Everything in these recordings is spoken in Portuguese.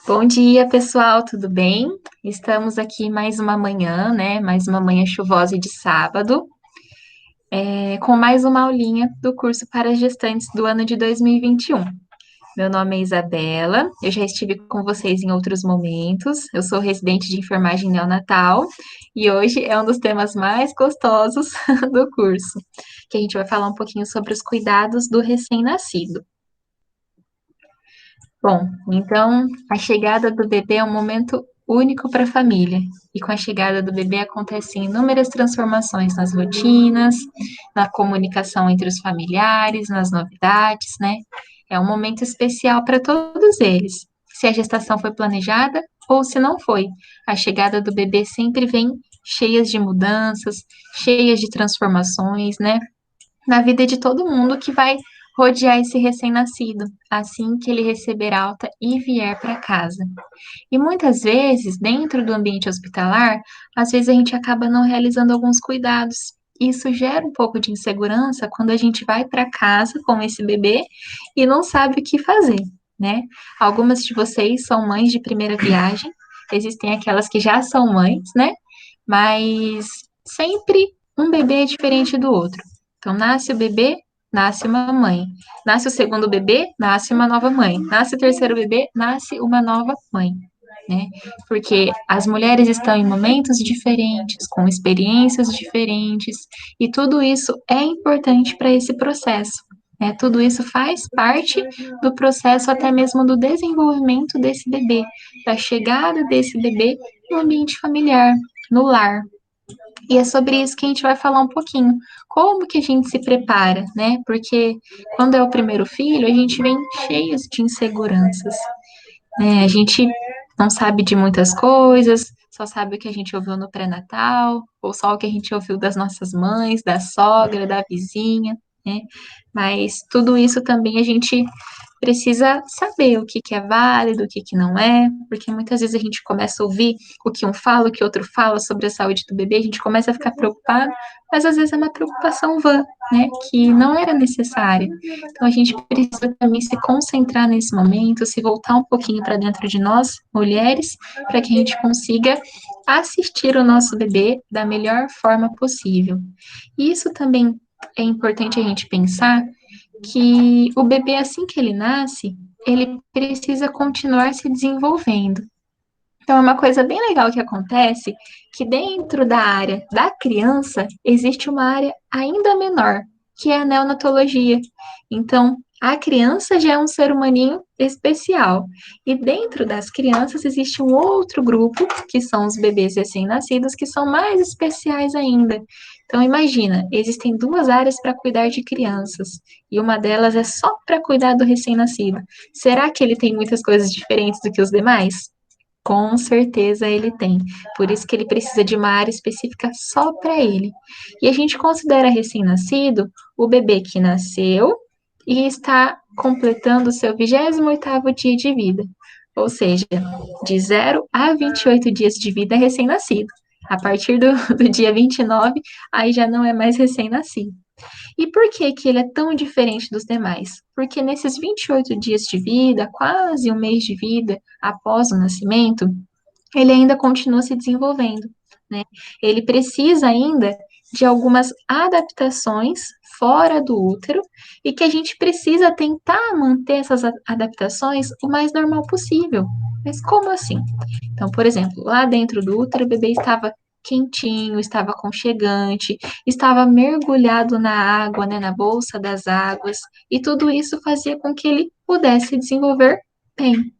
Bom dia, pessoal, tudo bem? Estamos aqui mais uma manhã, né? Mais uma manhã chuvosa de sábado, com mais uma aulinha do curso para gestantes do ano de 2021. Meu nome é Isabela, eu já estive com vocês em outros momentos. Eu sou residente de enfermagem neonatal e hoje é um dos temas mais gostosos do curso, que a gente vai falar um pouquinho sobre os cuidados do recém-nascido. Bom, então a chegada do bebê é um momento único para a família. E com a chegada do bebê acontecem inúmeras transformações nas rotinas, na comunicação entre os familiares, nas novidades, né? É um momento especial para todos eles. Se a gestação foi planejada ou se não foi, a chegada do bebê sempre vem cheias de mudanças, cheias de transformações, né? Na vida de todo mundo que vai rodear esse recém-nascido, assim que ele receber alta e vier para casa. E muitas vezes, dentro do ambiente hospitalar, às vezes a gente acaba não realizando alguns cuidados. Isso gera um pouco de insegurança quando a gente vai para casa com esse bebê e não sabe o que fazer, né? Algumas de vocês são mães de primeira viagem, existem aquelas que já são mães, né? Mas sempre um bebê é diferente do outro. Então, nasce o bebê, nasce uma mãe. Nasce o segundo bebê, nasce uma nova mãe. Nasce o terceiro bebê, nasce uma nova mãe, né? Porque as mulheres estão em momentos diferentes, com experiências diferentes, e tudo isso é importante para esse processo. Né? Tudo isso faz parte do processo até mesmo do desenvolvimento desse bebê, da chegada desse bebê no ambiente familiar, no lar. E é sobre isso que a gente vai falar um pouquinho. Como que a gente se prepara, né? Porque quando é o primeiro filho, a gente vem cheios de inseguranças, né? A gente não sabe de muitas coisas, só sabe o que a gente ouviu no pré-natal, ou só o que a gente ouviu das nossas mães, da sogra, da vizinha, né? Mas tudo isso também a gente precisa saber o que que é válido, o que que não é, porque muitas vezes a gente começa a ouvir o que um fala, o que outro fala sobre a saúde do bebê, a gente começa a ficar preocupado, mas às vezes é uma preocupação vã, né, que não era necessária. Então a gente precisa também se concentrar nesse momento, se voltar um pouquinho para dentro de nós, mulheres, para que a gente consiga assistir o nosso bebê da melhor forma possível. E isso também é importante a gente pensar que o bebê, assim que ele nasce, ele precisa continuar se desenvolvendo. Então, é uma coisa bem legal que acontece, que dentro da área da criança, existe uma área ainda menor, que é a neonatologia. Então, a criança já é um ser humaninho especial. E dentro das crianças existe um outro grupo, que são os bebês recém-nascidos, que são mais especiais ainda. Então, imagina, existem duas áreas para cuidar de crianças, e uma delas é só para cuidar do recém-nascido. Será que ele tem muitas coisas diferentes do que os demais? Com certeza ele tem. Por isso que ele precisa de uma área específica só para ele. E a gente considera recém-nascido o bebê que nasceu e está completando o seu 28º dia de vida. Ou seja, de 0 a 28 dias de vida é recém-nascido. A partir do dia 29, aí já não é mais recém-nascido. E por que que ele é tão diferente dos demais? Porque nesses 28 dias de vida, quase um mês de vida após o nascimento, ele ainda continua se desenvolvendo, né? Ele precisa ainda de algumas adaptações fora do útero e que a gente precisa tentar manter essas adaptações o mais normal possível. Mas como assim? Então, por exemplo, lá dentro do útero, o bebê estava quentinho, estava aconchegante, estava mergulhado na água, né, na bolsa das águas, e tudo isso fazia com que ele pudesse desenvolver bem.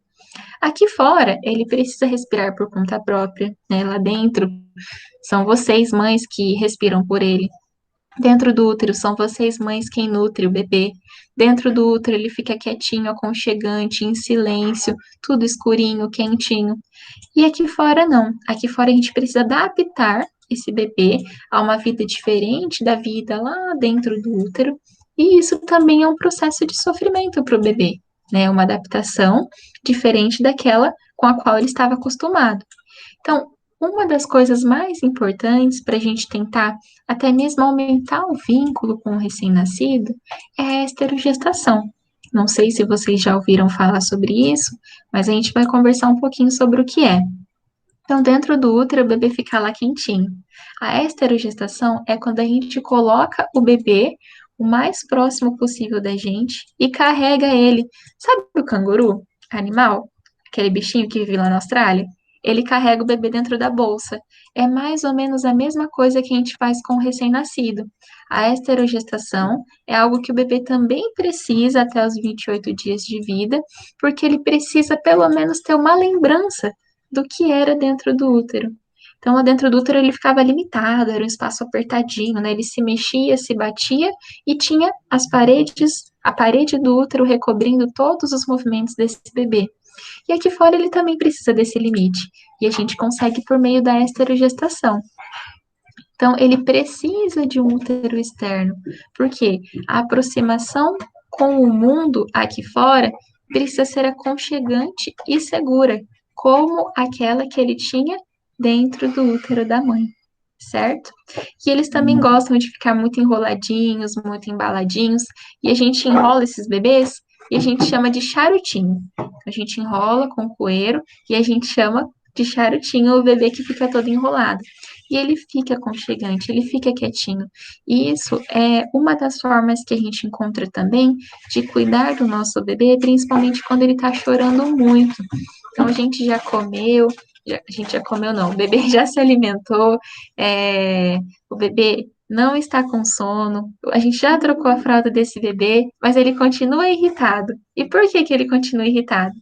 Aqui fora, ele precisa respirar por conta própria, né? Lá dentro, são vocês, mães, que respiram por ele. Dentro do útero, são vocês, mães, quem nutre o bebê. Dentro do útero, ele fica quietinho, aconchegante, em silêncio, tudo escurinho, quentinho. E aqui fora, não. Aqui fora, a gente precisa adaptar esse bebê a uma vida diferente da vida lá dentro do útero. E isso também é um processo de sofrimento para o bebê, né? Uma adaptação diferente daquela com a qual ele estava acostumado. Então, uma das coisas mais importantes para a gente tentar até mesmo aumentar o vínculo com o recém-nascido é a esterogestação, Não sei se vocês já ouviram falar sobre isso, mas a gente vai conversar um pouquinho sobre o que é. Então, dentro do útero, o bebê fica lá quentinho. A esterogestação é quando a gente coloca o bebê o mais próximo possível da gente e carrega ele. Sabe o canguru, animal? Aquele bichinho que vive lá na Austrália? Ele carrega o bebê dentro da bolsa. É mais ou menos a mesma coisa que a gente faz com o recém-nascido. A esterogestação é algo que o bebê também precisa até os 28 dias de vida, porque ele precisa pelo menos ter uma lembrança do que era dentro do útero. Então, lá dentro do útero ele ficava limitado, era um espaço apertadinho, né? Ele se mexia, se batia e tinha as paredes, a parede do útero recobrindo todos os movimentos desse bebê. E aqui fora ele também precisa desse limite. E a gente consegue por meio da esterogestação. Então, ele precisa de um útero externo, porque a aproximação com o mundo aqui fora precisa ser aconchegante e segura, como aquela que ele tinha dentro do útero da mãe, certo? E eles também gostam de ficar muito enroladinhos, muito embaladinhos, e a gente enrola esses bebês e a gente chama de charutinho. A gente enrola com coeiro e a gente chama de charutinho o bebê que fica todo enrolado. E ele fica aconchegante, ele fica quietinho. E isso é uma das formas que a gente encontra também de cuidar do nosso bebê, principalmente quando ele está chorando muito. Então a gente já comeu, a gente já comeu não, o bebê já se alimentou, o bebê não está com sono, a gente já trocou a fralda desse bebê, mas ele continua irritado. E por que que ele continua irritado?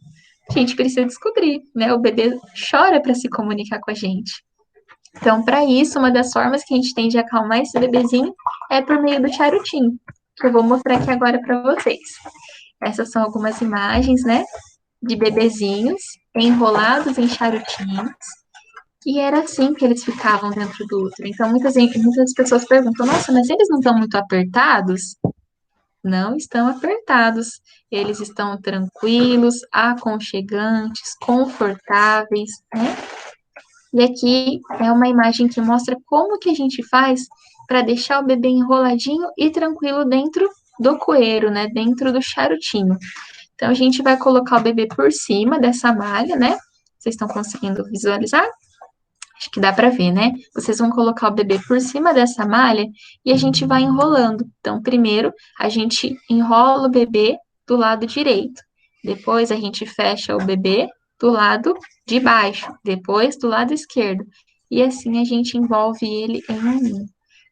A gente precisa descobrir, né? O bebê chora para se comunicar com a gente. Então, para isso, uma das formas que a gente tem de acalmar esse bebezinho é por meio do charutinho, que eu vou mostrar aqui agora para vocês. Essas são algumas imagens, né, de bebezinhos enrolados em charutinhos, e era assim que eles ficavam dentro do útero. Então, muitas pessoas perguntam, nossa, mas eles não estão muito apertados? Não estão apertados. Eles estão tranquilos, aconchegantes, confortáveis, né? E aqui é uma imagem que mostra como que a gente faz para deixar o bebê enroladinho e tranquilo dentro do coeiro, né? Dentro do charutinho. Então, a gente vai colocar o bebê por cima dessa malha, né? Vocês estão conseguindo visualizar? Acho que dá para ver, né? Vocês vão colocar o bebê por cima dessa malha e a gente vai enrolando. Então, primeiro, a gente enrola o bebê do lado direito. Depois, a gente fecha o bebê do lado de baixo. Depois, do lado esquerdo. E assim a gente envolve ele em um ninho.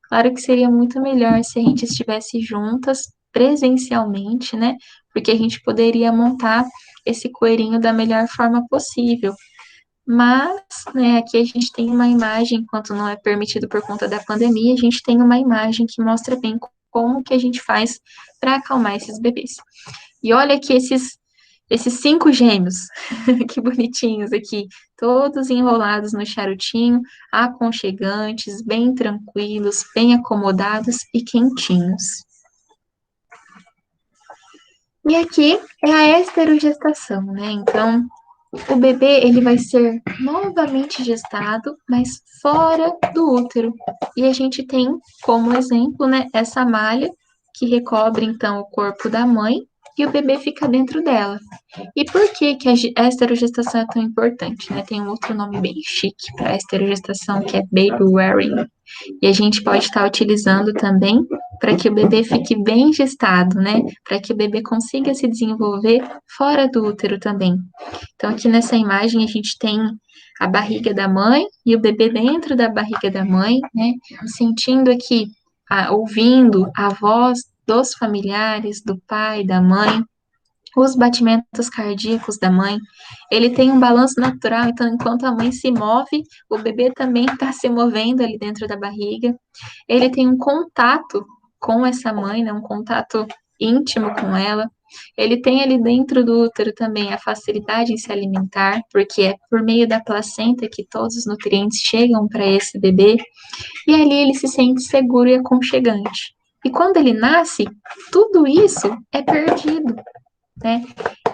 Claro que seria muito melhor se a gente estivesse juntas presencialmente, né? Porque a gente poderia montar esse coelhinho da melhor forma possível. Mas, né, aqui a gente tem uma imagem, enquanto não é permitido por conta da pandemia, a gente tem uma imagem que mostra bem como que a gente faz para acalmar esses bebês. E olha aqui esses 5 gêmeos, que bonitinhos aqui, todos enrolados no charutinho, aconchegantes, bem tranquilos, bem acomodados e quentinhos. E aqui é a esterogestação, né? Então, o bebê ele vai ser novamente gestado, mas fora do útero. E a gente tem como exemplo, né, essa malha que recobre então o corpo da mãe e o bebê fica dentro dela. E por que que a esterogestação é tão importante, né? Tem um outro nome bem chique para esterogestação que é baby wearing. E a gente pode estar utilizando também para que o bebê fique bem gestado, né? Para que o bebê consiga se desenvolver fora do útero também. Então, aqui nessa imagem, a gente tem a barriga da mãe e o bebê dentro da barriga da mãe, né? Sentindo aqui, ouvindo a voz dos familiares, do pai, da mãe, os batimentos cardíacos da mãe. Ele tem um balanço natural, então, enquanto a mãe se move, o bebê também está se movendo ali dentro da barriga. Ele tem um contato com essa mãe, né? Um contato íntimo com ela. Ele tem ali dentro do útero também a facilidade em se alimentar, porque é por meio da placenta que todos os nutrientes chegam para esse bebê, e ali ele se sente seguro e aconchegante. E quando ele nasce, tudo isso é perdido, né?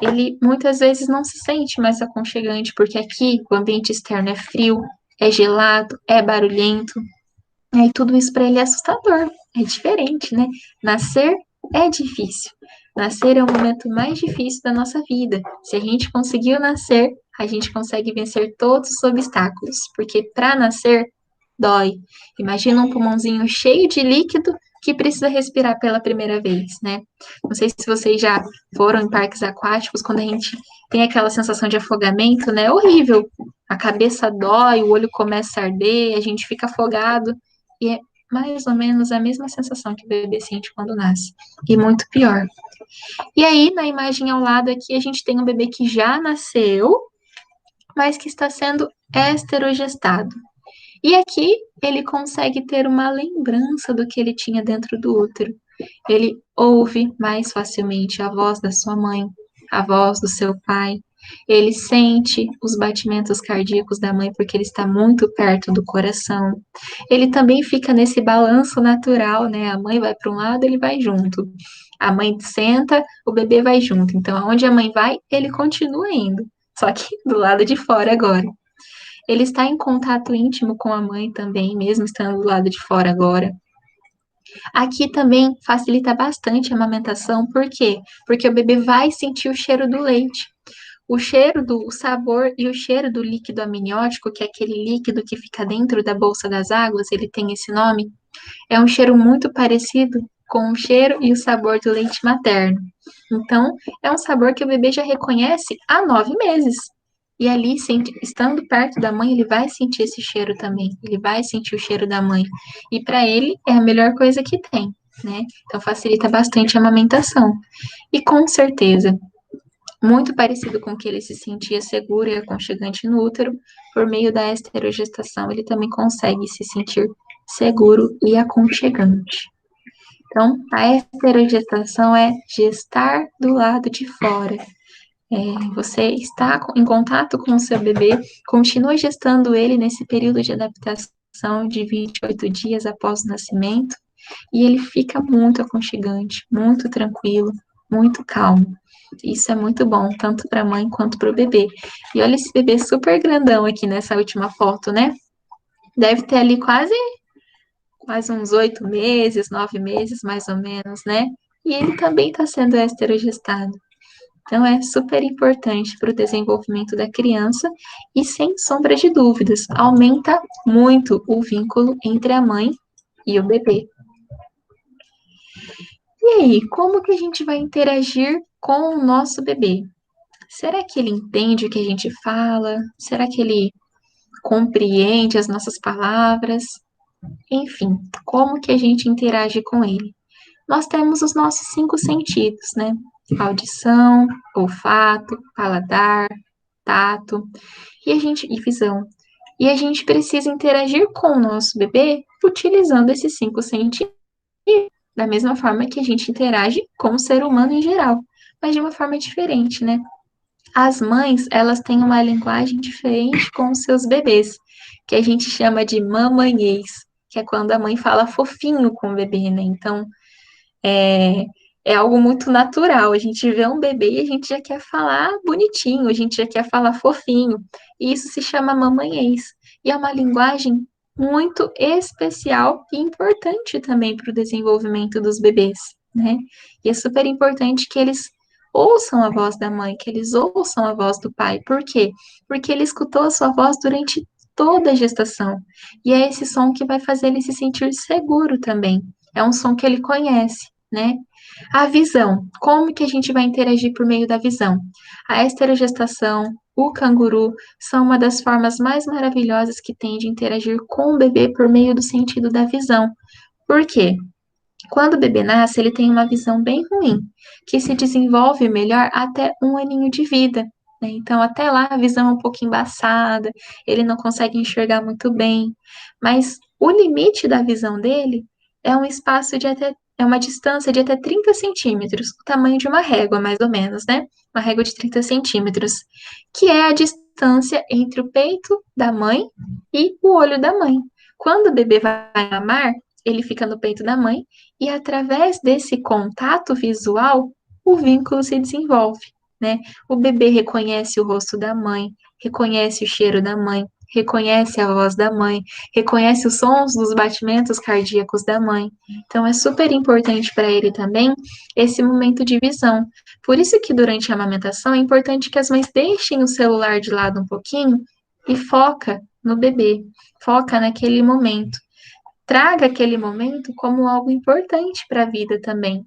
Ele muitas vezes não se sente mais aconchegante, porque aqui o ambiente externo é frio, é gelado, é barulhento, e tudo isso para ele é assustador, é diferente, né? Nascer é difícil. Nascer é o momento mais difícil da nossa vida. Se a gente conseguiu nascer, a gente consegue vencer todos os obstáculos, porque para nascer dói. Imagina um pulmãozinho cheio de líquido que precisa respirar pela primeira vez, né? Não sei se vocês já foram em parques aquáticos, quando a gente tem aquela sensação de afogamento, né? É horrível. A cabeça dói, o olho começa a arder, a gente fica afogado. E é mais ou menos a mesma sensação que o bebê sente quando nasce. E muito pior. E aí, na imagem ao lado aqui, a gente tem um bebê que já nasceu, mas que está sendo esterogestado. E aqui ele consegue ter uma lembrança do que ele tinha dentro do útero. Ele ouve mais facilmente a voz da sua mãe, a voz do seu pai. Ele sente os batimentos cardíacos da mãe porque ele está muito perto do coração. Ele também fica nesse balanço natural, né? A mãe vai para um lado, ele vai junto. A mãe senta, o bebê vai junto. Então, aonde a mãe vai, ele continua indo. Só que do lado de fora agora. Ele está em contato íntimo com a mãe também, mesmo estando do lado de fora agora. Aqui também facilita bastante a amamentação, por quê? Porque o bebê vai sentir o cheiro do leite. O sabor e o cheiro do líquido amniótico, que é aquele líquido que fica dentro da bolsa das águas, ele tem esse nome, é um cheiro muito parecido com o cheiro e o sabor do leite materno. Então, é um sabor que o bebê já reconhece há 9 meses. E ali, estando perto da mãe, ele vai sentir esse cheiro também. Ele vai sentir o cheiro da mãe. E para ele é a melhor coisa que tem, né? Então facilita bastante a amamentação. E com certeza, muito parecido com que ele se sentia seguro e aconchegante no útero, por meio da esterogestação, ele também consegue se sentir seguro e aconchegante. Então, a esterogestação é gestar do lado de fora. Você está em contato com o seu bebê, continua gestando ele nesse período de adaptação de 28 dias após o nascimento, e ele fica muito aconchegante, muito tranquilo, muito calmo. Isso é muito bom, tanto para a mãe quanto para o bebê. E olha esse bebê super grandão aqui nessa última foto, né? Deve ter ali quase uns 8 meses, 9 meses, mais ou menos, né? E ele também está sendo esterogestado. Então, é super importante para o desenvolvimento da criança e, sem sombra de dúvidas, aumenta muito o vínculo entre a mãe e o bebê. E aí, como que a gente vai interagir com o nosso bebê? Será que ele entende o que a gente fala? Será que ele compreende as nossas palavras? Enfim, como que a gente interage com ele? Nós temos os nossos 5 sentidos, né? Audição, olfato, paladar, tato e visão. E a gente precisa interagir com o nosso bebê utilizando esses 5 sentidos, da mesma forma que a gente interage com o ser humano em geral, mas de uma forma diferente, né? As mães, elas têm uma linguagem diferente com os seus bebês, que a gente chama de mamanhês, que é quando a mãe fala fofinho com o bebê, né? Então, é, é algo muito natural. A gente vê um bebê e a gente já quer falar bonitinho, a gente já quer falar fofinho. E isso se chama mamanhês. E é uma linguagem muito especial e importante também para o desenvolvimento dos bebês, né? E é super importante que eles ouçam a voz da mãe, que eles ouçam a voz do pai. Por quê? Porque ele escutou a sua voz durante toda a gestação. E é esse som que vai fazer ele se sentir seguro também. É um som que ele conhece, né? A visão. Como que a gente vai interagir por meio da visão? A esterogestação, o canguru, são uma das formas mais maravilhosas que tem de interagir com o bebê por meio do sentido da visão. Por quê? Quando o bebê nasce, ele tem uma visão bem ruim, que se desenvolve melhor até 1 aninho de vida, né? Então, até lá, a visão é um pouco embaçada, ele não consegue enxergar muito bem, mas o limite da visão dele é um espaço de até, é uma distância de até 30 centímetros, o tamanho de uma régua, mais ou menos, né? Uma régua de 30 centímetros, que é a distância entre o peito da mãe e o olho da mãe. Quando o bebê vai mamar, ele fica no peito da mãe e através desse contato visual, o vínculo se desenvolve, né? O bebê reconhece o rosto da mãe, reconhece o cheiro da mãe, reconhece a voz da mãe, reconhece os sons dos batimentos cardíacos da mãe. Então, é super importante para ele também esse momento de visão. Por isso que durante a amamentação é importante que as mães deixem o celular de lado um pouquinho e foca no bebê, foca naquele momento. Traga aquele momento como algo importante para a vida também,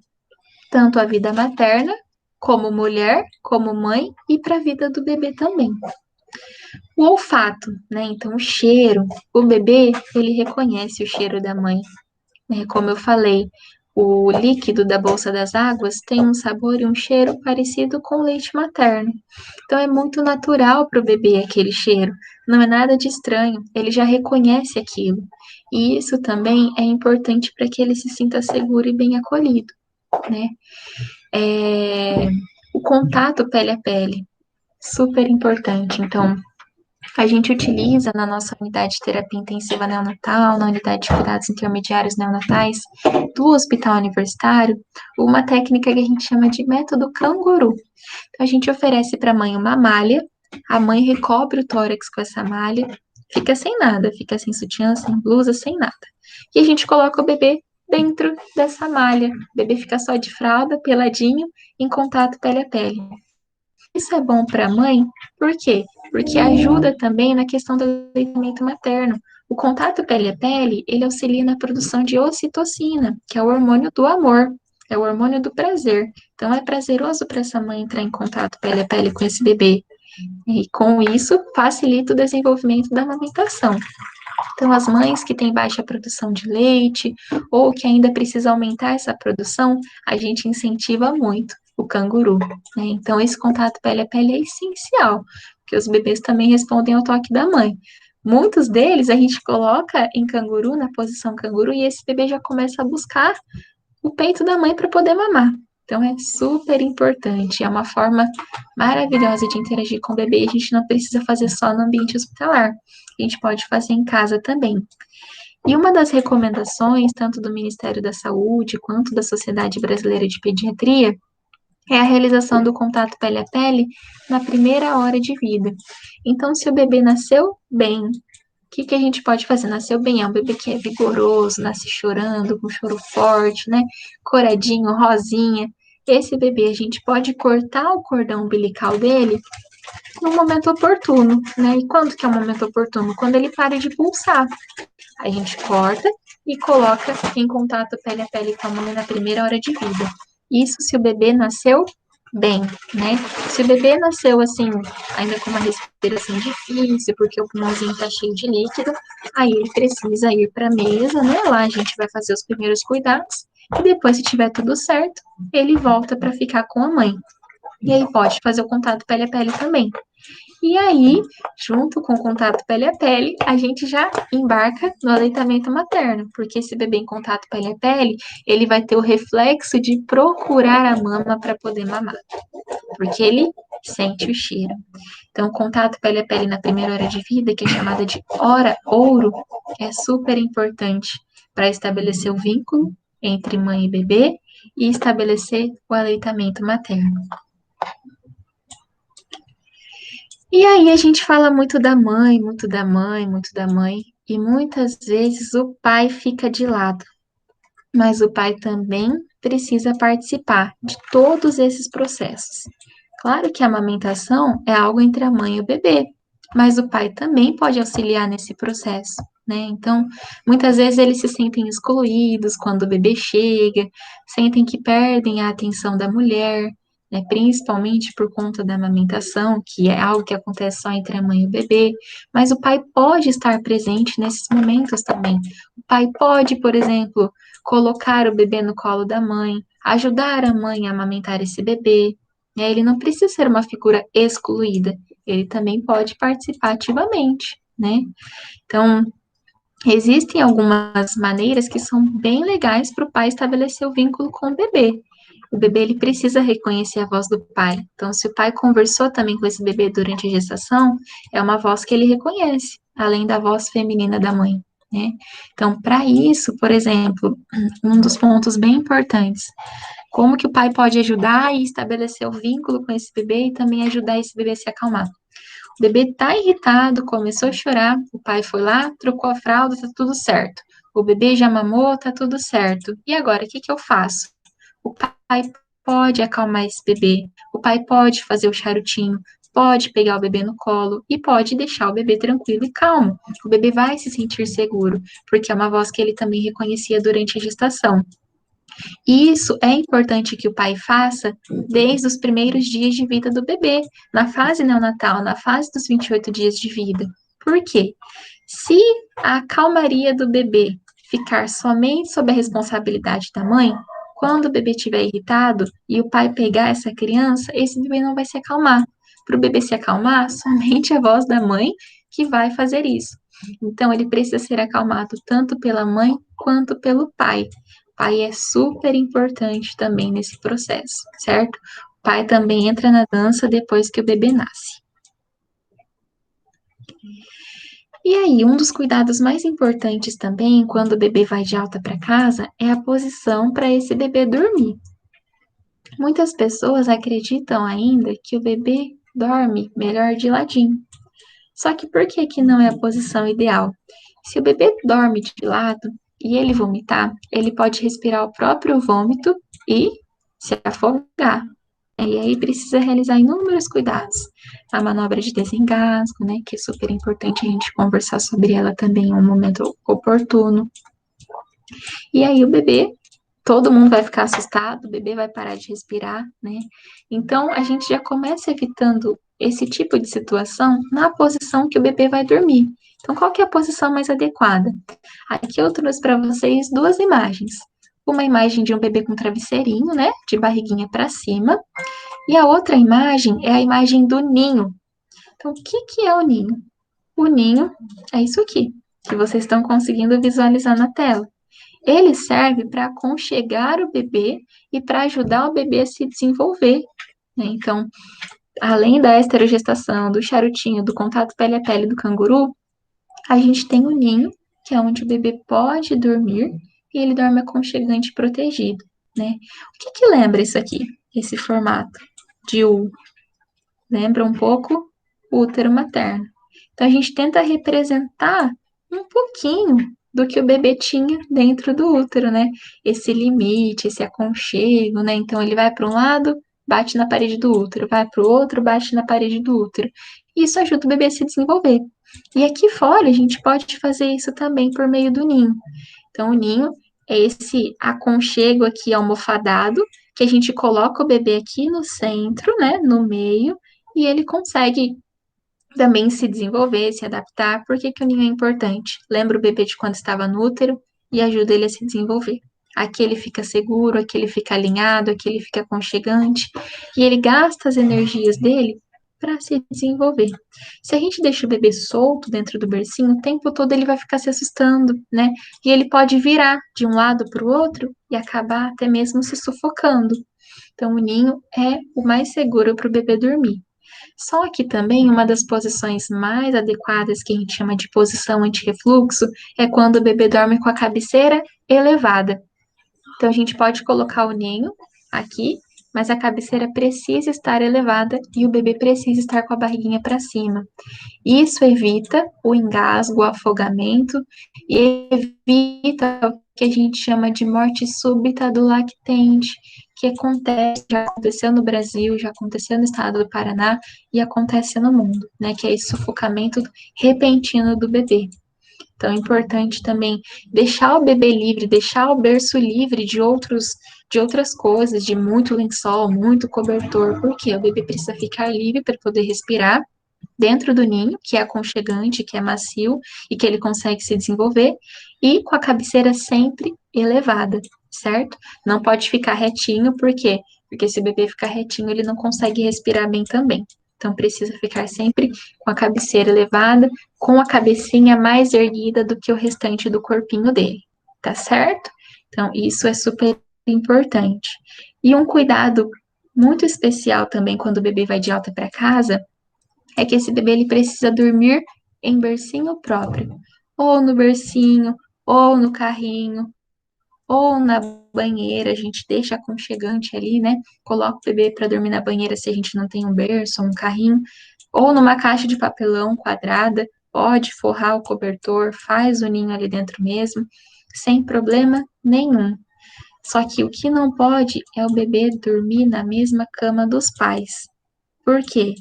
tanto a vida materna, como mulher, como mãe e para a vida do bebê também. O olfato, né? Então, o cheiro. O bebê, ele reconhece o cheiro da mãe, né? Como eu falei, o líquido da bolsa das águas tem um sabor e um cheiro parecido com o leite materno. Então, é muito natural para o bebê aquele cheiro. Não é nada de estranho. Ele já reconhece aquilo. E isso também é importante para que ele se sinta seguro e bem acolhido, né? O contato pele a pele, super importante. Então, a gente utiliza na nossa unidade de terapia intensiva neonatal, na unidade de cuidados intermediários neonatais do hospital universitário, uma técnica que a gente chama de método canguru. Então, a gente oferece para a mãe uma malha, a mãe recobre o tórax com essa malha, fica sem nada, fica sem sutiã, sem blusa, sem nada. E a gente coloca o bebê dentro dessa malha. O bebê fica só de fralda, peladinho, em contato pele a pele. Isso é bom para a mãe, por quê? Porque ajuda também na questão do aleitamento materno. O contato pele a pele, ele auxilia na produção de ocitocina, que é o hormônio do amor, é o hormônio do prazer. Então, é prazeroso para essa mãe entrar em contato pele a pele com esse bebê. E com isso, facilita o desenvolvimento da amamentação. Então, as mães que têm baixa produção de leite ou que ainda precisam aumentar essa produção, a gente incentiva muito o canguru, né? Então, esse contato pele a pele é essencial, porque os bebês também respondem ao toque da mãe. Muitos deles a gente coloca em canguru, na posição canguru, e esse bebê já começa a buscar o peito da mãe para poder mamar. Então, é super importante, é uma forma maravilhosa de interagir com o bebê. A gente não precisa fazer só no ambiente hospitalar, a gente pode fazer em casa também. E uma das recomendações, tanto do Ministério da Saúde quanto da Sociedade Brasileira de Pediatria, é a realização do contato pele a pele na primeira hora de vida. Então, se o bebê nasceu bem, que a gente pode fazer? Nasceu bem, é um bebê que é vigoroso, nasce chorando, com choro forte, né? Coradinho, rosinha. Esse bebê, a gente pode cortar o cordão umbilical dele no momento oportuno, né? E quando que é o momento oportuno? Quando ele para de pulsar. A gente corta e coloca em contato pele a pele com a mãe na primeira hora de vida. Isso se o bebê nasceu bem, né? Se o bebê nasceu assim, ainda com uma respiração difícil, porque o pulmãozinho tá cheio de líquido, aí ele precisa ir para a mesa, né? Lá a gente vai fazer os primeiros cuidados e depois, se tiver tudo certo, ele volta para ficar com a mãe. E aí pode fazer o contato pele a pele também. E aí, junto com o contato pele a pele, a gente já embarca no aleitamento materno, porque esse bebê em contato pele a pele, ele vai ter o reflexo de procurar a mama para poder mamar, porque ele sente o cheiro. Então, o contato pele a pele na primeira hora de vida, que é chamada de hora ouro, é super importante para estabelecer o vínculo entre mãe e bebê e estabelecer o aleitamento materno. E aí a gente fala muito da mãe, muito da mãe, muito da mãe, e muitas vezes o pai fica de lado, mas o pai também precisa participar de todos esses processos. Claro que a amamentação é algo entre a mãe e o bebê, mas o pai também pode auxiliar nesse processo, né? Então, muitas vezes eles se sentem excluídos quando o bebê chega, sentem que perdem a atenção da mulher, né? Principalmente por conta da amamentação, que é algo que acontece só entre a mãe e o bebê, mas o pai pode estar presente nesses momentos também. O pai pode, por exemplo, colocar o bebê no colo da mãe, ajudar a mãe a amamentar esse bebê, né? Ele não precisa ser uma figura excluída, ele também pode participar ativamente, né? Então, existem algumas maneiras que são bem legais para o pai estabelecer o vínculo com o bebê. O bebê ele precisa reconhecer a voz do pai. Então, se o pai conversou também com esse bebê durante a gestação, é uma voz que ele reconhece, além da voz feminina da mãe, né? Então, para isso, por exemplo, um dos pontos bem importantes, como que o pai pode ajudar e estabelecer o vínculo com esse bebê e também ajudar esse bebê a se acalmar? O bebê tá irritado, começou a chorar, o pai foi lá, trocou a fralda, tá tudo certo. O bebê já mamou, tá tudo certo. E agora, o que que eu faço? O pai pode acalmar esse bebê, o pai pode fazer o charutinho, pode pegar o bebê no colo e pode deixar o bebê tranquilo e calmo. O bebê vai se sentir seguro, porque é uma voz que ele também reconhecia durante a gestação. E isso é importante que o pai faça desde os primeiros dias de vida do bebê, na fase neonatal, na fase dos 28 dias de vida. Por quê? Se a calmaria do bebê ficar somente sob a responsabilidade da mãe, quando o bebê estiver irritado e o pai pegar essa criança, esse bebê não vai se acalmar. Para o bebê se acalmar, somente a voz da mãe que vai fazer isso. Então, ele precisa ser acalmado tanto pela mãe quanto pelo pai. O pai é super importante também nesse processo, certo? O pai também entra na dança depois que o bebê nasce. E aí, um dos cuidados mais importantes também, quando o bebê vai de alta para casa, é a posição para esse bebê dormir. Muitas pessoas acreditam ainda que o bebê dorme melhor de ladinho. Só que por que que não é a posição ideal? Se o bebê dorme de lado e ele vomitar, ele pode respirar o próprio vômito e se afogar. E aí precisa realizar inúmeros cuidados. A manobra de desengasgo, né, que é super importante a gente conversar sobre ela também em um momento oportuno. E aí o bebê, todo mundo vai ficar assustado, o bebê vai parar de respirar, né? Então a gente já começa evitando esse tipo de situação na posição que o bebê vai dormir. Então, qual que é a posição mais adequada? Aqui eu trouxe para vocês duas imagens. Uma imagem de um bebê com travesseirinho, né, de barriguinha para cima, e a outra imagem é a imagem do ninho. Então, o que que é o ninho? O ninho é isso aqui, que vocês estão conseguindo visualizar na tela. Ele serve para aconchegar o bebê e para ajudar o bebê a se desenvolver, né? Então, além da esterogestação, do charutinho, do contato pele a pele do canguru, a gente tem o ninho, que é onde o bebê pode dormir e ele dorme aconchegante e protegido, né? O que que lembra isso aqui, esse formato de U? Lembra um pouco o útero materno. Então, a gente tenta representar um pouquinho do que o bebê tinha dentro do útero, né? Esse limite, esse aconchego, né? Então, ele vai para um lado, bate na parede do útero, vai para o outro, bate na parede do útero. Isso ajuda o bebê a se desenvolver. E aqui fora, a gente pode fazer isso também por meio do ninho. Então, o ninho é esse aconchego aqui almofadado, que a gente coloca o bebê aqui no centro, né? No meio, e ele consegue também se desenvolver, se adaptar. Por que que o ninho é importante? Lembra o bebê de quando estava no útero e ajuda ele a se desenvolver. Aqui ele fica seguro, aqui ele fica alinhado, aqui ele fica aconchegante e ele gasta as energias dele para se desenvolver. Se a gente deixa o bebê solto dentro do bercinho, o tempo todo ele vai ficar se assustando, né? E ele pode virar de um lado para o outro e acabar até mesmo se sufocando. Então, o ninho é o mais seguro para o bebê dormir. Só que também uma das posições mais adequadas, que a gente chama de posição anti-refluxo, é quando o bebê dorme com a cabeceira elevada. Então, a gente pode colocar o ninho aqui, mas a cabeceira precisa estar elevada e o bebê precisa estar com a barriguinha para cima. Isso evita o engasgo, o afogamento e evita o que a gente chama de morte súbita do lactente, que acontece, já aconteceu no Brasil, já aconteceu no estado do Paraná e acontece no mundo, né? Que é esse sufocamento repentino do bebê. Então, é importante também deixar o bebê livre, deixar o berço livre de outras coisas, de muito lençol, muito cobertor, porque o bebê precisa ficar livre para poder respirar dentro do ninho, que é aconchegante, que é macio e que ele consegue se desenvolver, e com a cabeceira sempre elevada, certo? Não pode ficar retinho, por quê? Porque se o bebê ficar retinho, ele não consegue respirar bem também. Então, precisa ficar sempre com a cabeceira elevada, com a cabecinha mais erguida do que o restante do corpinho dele, tá certo? Então, isso é super importante. E um cuidado muito especial também quando o bebê vai de alta para casa é que esse bebê ele precisa dormir em bercinho próprio, ou no bercinho, ou no carrinho, ou na banheira, a gente deixa aconchegante ali, né? Coloca o bebê para dormir na banheira se a gente não tem um berço ou um carrinho, ou numa caixa de papelão quadrada, pode forrar o cobertor, faz o ninho ali dentro mesmo, sem problema nenhum. Só que o que não pode é o bebê dormir na mesma cama dos pais. Por quê?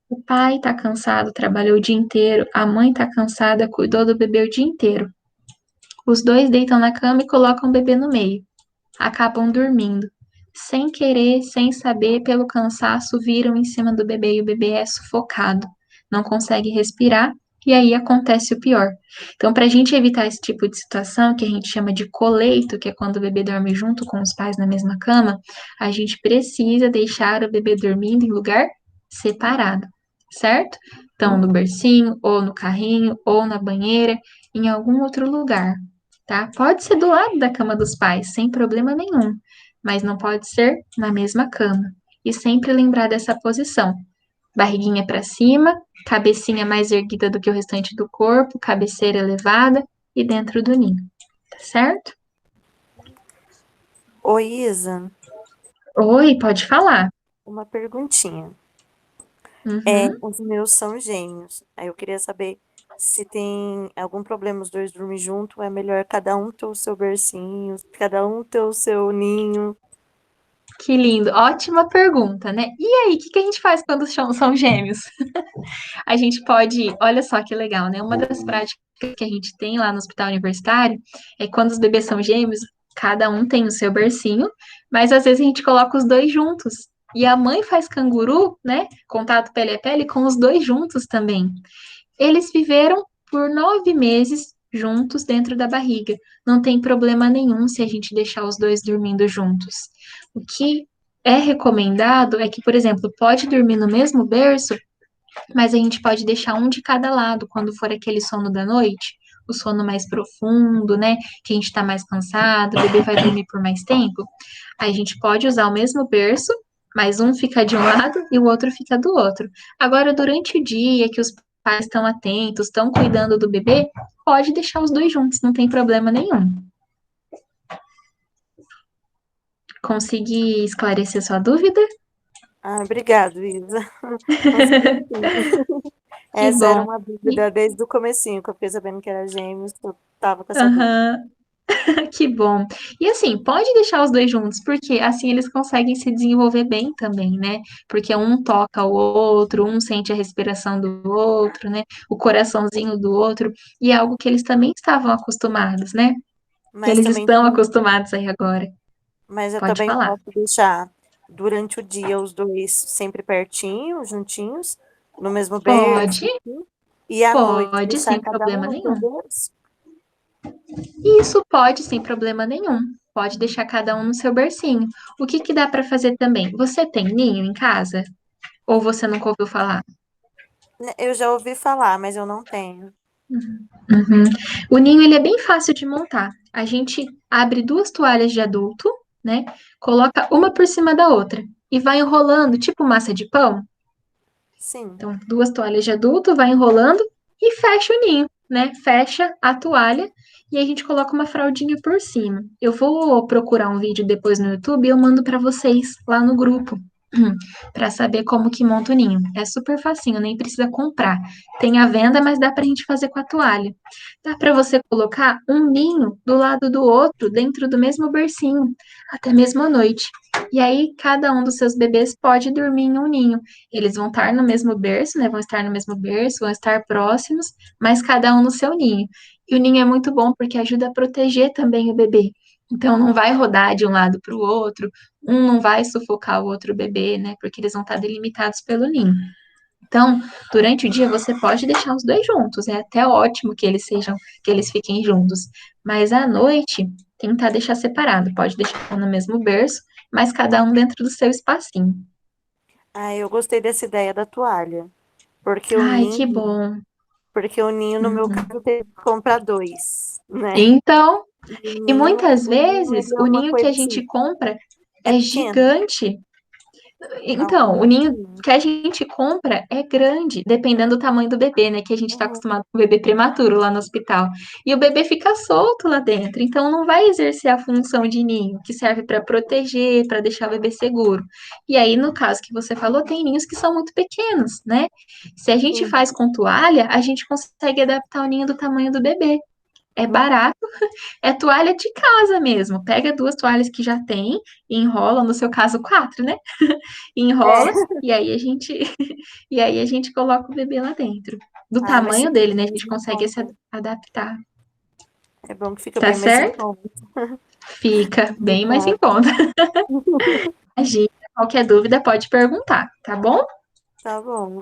O pai tá cansado, trabalhou o dia inteiro, a mãe tá cansada, cuidou do bebê o dia inteiro. Os dois deitam na cama e colocam o bebê no meio. Acabam dormindo. Sem querer, sem saber, pelo cansaço, viram em cima do bebê e o bebê é sufocado. Não consegue respirar e aí acontece o pior. Então, para a gente evitar esse tipo de situação, que a gente chama de coleito, que é quando o bebê dorme junto com os pais na mesma cama, a gente precisa deixar o bebê dormindo em lugar separado, certo? Então, no bercinho, ou no carrinho, ou na banheira, em algum outro lugar, tá? Pode ser do lado da cama dos pais, sem problema nenhum, mas não pode ser na mesma cama. E sempre lembrar dessa posição: barriguinha para cima, cabecinha mais erguida do que o restante do corpo, cabeceira elevada e dentro do ninho, tá certo? Oi, Isa, Oi, pode falar. uma perguntinha. Uhum. Os meus são gêmeos. Aí eu queria saber se tem algum problema os dois dormir junto, ou é melhor cada um ter o seu bercinho, cada um ter o seu ninho. Que lindo, ótima pergunta, né? E aí, o que que a gente faz quando são gêmeos? A gente pode, olha só que legal, né? Uma das práticas que a gente tem lá no hospital universitário é quando os bebês são gêmeos, cada um tem o seu bercinho, mas às vezes a gente coloca os dois juntos. E a mãe faz canguru, né? Contato pele a pele com os dois juntos também. Eles viveram por 9 meses juntos dentro da barriga. Não tem problema nenhum se a gente deixar os dois dormindo juntos. O que é recomendado é que, por exemplo, pode dormir no mesmo berço, mas a gente pode deixar um de cada lado quando for aquele sono da noite, o sono mais profundo, né? Que a gente tá mais cansado, o bebê vai dormir por mais tempo. Aí a gente pode usar o mesmo berço, mas um fica de um lado e o outro fica do outro. Agora, durante o dia que os pais estão atentos, estão cuidando do bebê, pode deixar os dois juntos, não tem problema nenhum. Consegui esclarecer sua dúvida? Ah, obrigado, Isa. Consegui sim. Que Essa era bom. uma E- dúvida desde o comecinho, que eu fiquei sabendo que era gêmeos, eu tava com essa dúvida. Aham. Que bom. E assim, pode deixar os dois juntos, porque assim eles conseguem se desenvolver bem também, né? Porque um toca o outro, um sente a respiração do outro, né? O coraçãozinho do outro, e é algo que eles também estavam acostumados, né? Que Mas eles também estão acostumados aí agora. Mas eu Pode também falar. posso deixar durante o dia os dois sempre pertinho, juntinhos, no mesmo berço, Pode, assim, e à noite pode, deixar sem cada um problema no seu nenhum. berço. Isso pode, sem problema nenhum. Pode deixar cada um no seu bercinho. O que que dá para fazer também? Você tem ninho em casa? Ou você nunca ouviu falar? Eu já ouvi falar, mas eu não tenho. Uhum. O ninho ele é bem fácil de montar. A gente abre duas toalhas de adulto, né? Coloca uma por cima da outra e vai enrolando, tipo massa de pão. Sim. Então, duas toalhas de adulto, vai enrolando e fecha o ninho, né? Fecha a toalha e a gente coloca uma fraldinha por cima. Eu vou procurar um vídeo depois no YouTube e eu mando para vocês lá no grupo. Para saber como que monta o ninho. É super facinho, nem precisa comprar. Tem a venda, mas dá para a gente fazer com a toalha. Dá para você colocar um ninho do lado do outro, dentro do mesmo bercinho, até mesmo à noite. E aí, cada um dos seus bebês pode dormir em um ninho. Eles vão estar no mesmo berço, né? Vão estar no mesmo berço, vão estar próximos, mas cada um no seu ninho. E o ninho é muito bom porque ajuda a proteger também o bebê. Então, não vai rodar de um lado para o outro, um não vai sufocar o outro bebê, né? Porque eles vão estar delimitados pelo ninho. Então, durante o dia você pode deixar os dois juntos, é até ótimo que eles sejam, que eles fiquem juntos. Mas à noite, tentar deixar separado. Pode deixar um no mesmo berço, mas cada um dentro do seu espacinho. Ah, eu gostei dessa ideia da toalha, porque o Ai, que ninho, bom. porque o ninho no meu Uhum. caso teve que comprar dois, né? Então, E e muitas o ninho vezes ele é o uma ninho que a coisa gente assim, compra é é pequeno. gigante. Então, o Algumas ninho sim. que a gente compra é grande, dependendo do tamanho do bebê, né? Que a gente está Uhum, acostumado com o bebê prematuro lá no hospital. E o bebê fica solto lá dentro, então não vai exercer a função de ninho, que serve para proteger, para deixar o bebê seguro. E aí, no caso que você falou, tem ninhos que são muito pequenos, né? Se a gente sim. faz com toalha, a gente consegue adaptar o ninho do tamanho do bebê. É barato, é toalha de casa mesmo. Pega duas toalhas que já tem e enrola, no seu caso, quatro, né? É. Enrola e aí a gente e aí a gente coloca o bebê lá dentro. Do Ah, mas tamanho fica dele, bem né? A mais gente em consegue se conta. adaptar. É bom que fica Tá bem mais em certo? conta. Fica bem mais em Obrigada. conta. Imagina, qualquer dúvida pode perguntar, tá bom? Tá bom.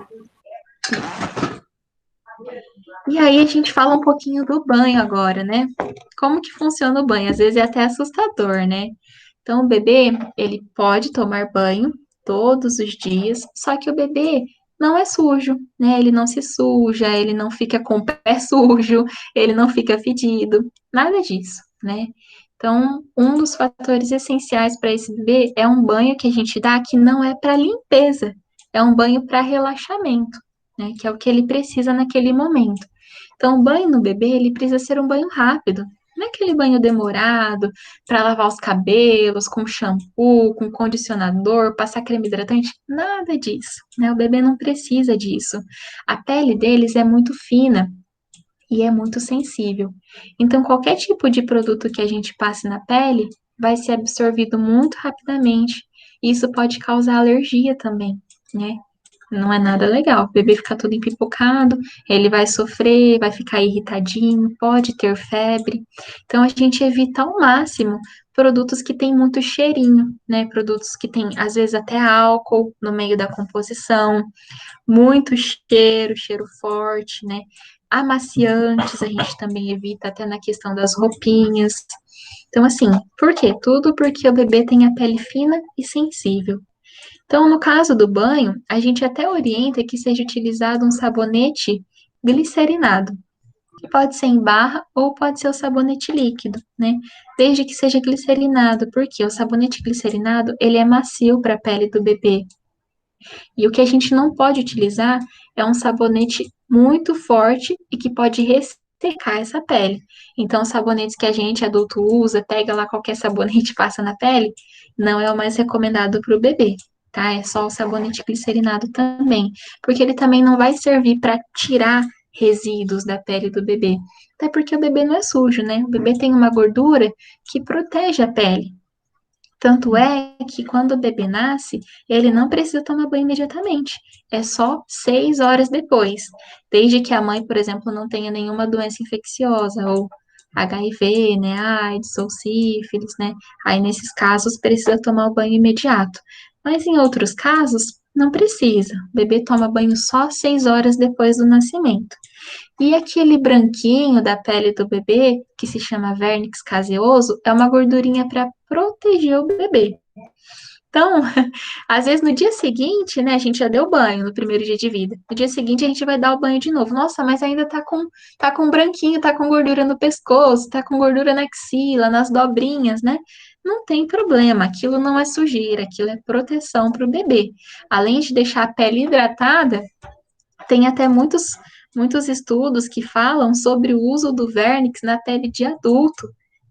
E aí a gente fala um pouquinho do banho agora, né? Como que funciona o banho? Às vezes é até assustador, né? Então, o bebê, ele pode tomar banho todos os dias, só que o bebê não é sujo, né? Ele não se suja, ele não fica com o pé sujo, ele não fica fedido, nada disso, né? Então, um dos fatores essenciais para esse bebê é um banho que a gente dá que não é para limpeza, é um banho para relaxamento, né? Que é o que ele precisa naquele momento. Então, o banho no bebê, ele precisa ser um banho rápido. Não é aquele banho demorado para lavar os cabelos com shampoo, com condicionador, passar creme hidratante, nada disso, né? O bebê não precisa disso. A pele deles é muito fina e é muito sensível. Então, qualquer tipo de produto que a gente passe na pele vai ser absorvido muito rapidamente. E isso pode causar alergia também, né? Não é nada legal. O bebê fica todo empipocado, ele vai sofrer, vai ficar irritadinho, pode ter febre. Então a gente evita ao máximo produtos que têm muito cheirinho, né? Produtos que têm, às vezes, até álcool no meio da composição, muito cheiro, cheiro forte, né? Amaciantes a gente também evita, até na questão das roupinhas. Então, assim, por quê? Tudo porque o bebê tem a pele fina e sensível. Então, no caso do banho, a gente até orienta que seja utilizado um sabonete glicerinado, que pode ser em barra ou pode ser o sabonete líquido, né? Desde que seja glicerinado, porque o sabonete glicerinado, ele é macio para a pele do bebê. E o que a gente não pode utilizar é um sabonete muito forte e que pode ressecar essa pele. Então, os sabonetes que a gente adulto usa, pega lá qualquer sabonete e passa na pele, não é o mais recomendado para o bebê, tá? É só o sabonete glicerinado também, porque ele também não vai servir para tirar resíduos da pele do bebê. Até porque o bebê não é sujo, né? O bebê tem uma gordura que protege a pele. Tanto é que quando o bebê nasce, ele não precisa tomar banho imediatamente. É só 6 horas depois. Desde que a mãe, por exemplo, não tenha nenhuma doença infecciosa, ou HIV, né, AIDS ou sífilis, né? Aí, nesses casos, precisa tomar o banho imediato. Mas em outros casos, não precisa. O bebê toma banho só 6 horas depois do nascimento. E aquele branquinho da pele do bebê, que se chama vernix caseoso, é uma gordurinha para proteger o bebê. Então, às vezes no dia seguinte, né, a gente já deu banho no primeiro dia de vida. No dia seguinte a gente vai dar o banho de novo. Nossa, mas ainda tá com branquinho, tá com gordura no pescoço, tá com gordura na axila, nas dobrinhas, né? Não tem problema, aquilo não é sujeira, aquilo é proteção para o bebê. Além de deixar a pele hidratada, tem até muitos estudos que falam sobre o uso do vernix na pele de adulto,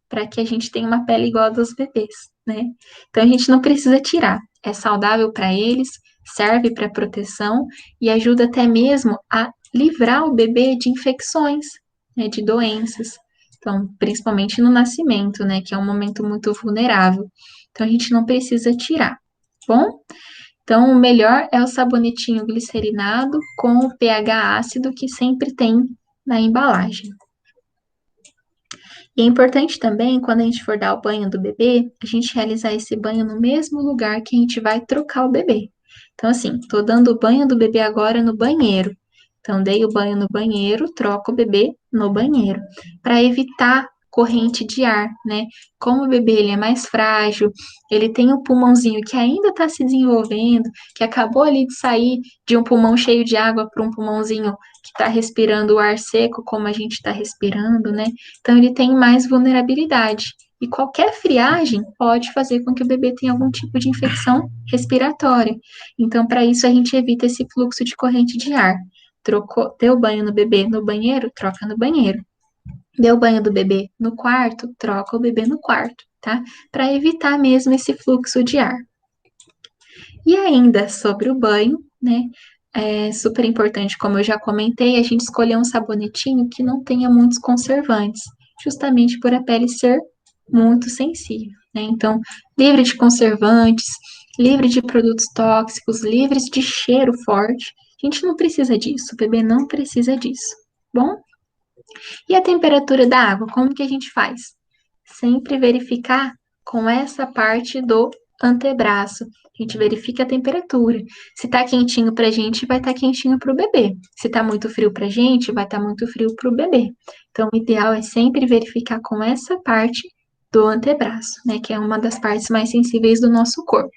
para que a gente tenha uma pele igual a dos bebês, né? Então a gente não precisa tirar. É saudável para eles, serve para proteção e ajuda até mesmo a livrar o bebê de infecções, né, de doenças. Então, principalmente no nascimento, né, que é um momento muito vulnerável. Então a gente não precisa tirar, tá bom? Então, o melhor é o sabonetinho glicerinado com o pH ácido que sempre tem na embalagem. E é importante também, quando a gente for dar o banho do bebê, a gente realizar esse banho no mesmo lugar que a gente vai trocar o bebê. Então, assim, tô dando o banho do bebê agora no banheiro. Então, dei o banho no banheiro, troco o bebê no banheiro, para evitar corrente de ar, né? Como o bebê ele é mais frágil, ele tem um pulmãozinho que ainda está se desenvolvendo, que acabou ali de sair de um pulmão cheio de água para um pulmãozinho que está respirando o ar seco, como a gente está respirando, né? Então, ele tem mais vulnerabilidade. E qualquer friagem pode fazer com que o bebê tenha algum tipo de infecção respiratória. Então, para isso, a gente evita esse fluxo de corrente de ar. Trocou, deu banho no bebê no banheiro, troca no banheiro. Deu banho do bebê no quarto, troca o bebê no quarto, tá? Para evitar mesmo esse fluxo de ar. E ainda sobre o banho, né? É super importante, como eu já comentei, a gente escolher um sabonetinho que não tenha muitos conservantes, justamente por a pele ser muito sensível, né? Então, livre de conservantes, livre de produtos tóxicos, livres de cheiro forte. A gente não precisa disso, o bebê não precisa disso. Bom, e a temperatura da água, como que a gente faz? Sempre verificar com essa parte do antebraço. A gente verifica a temperatura. Se tá quentinho pra gente, vai estar quentinho pro bebê. Se tá muito frio pra gente, vai estar muito frio pro bebê. Então, o ideal é sempre verificar com essa parte do antebraço, né, que é uma das partes mais sensíveis do nosso corpo.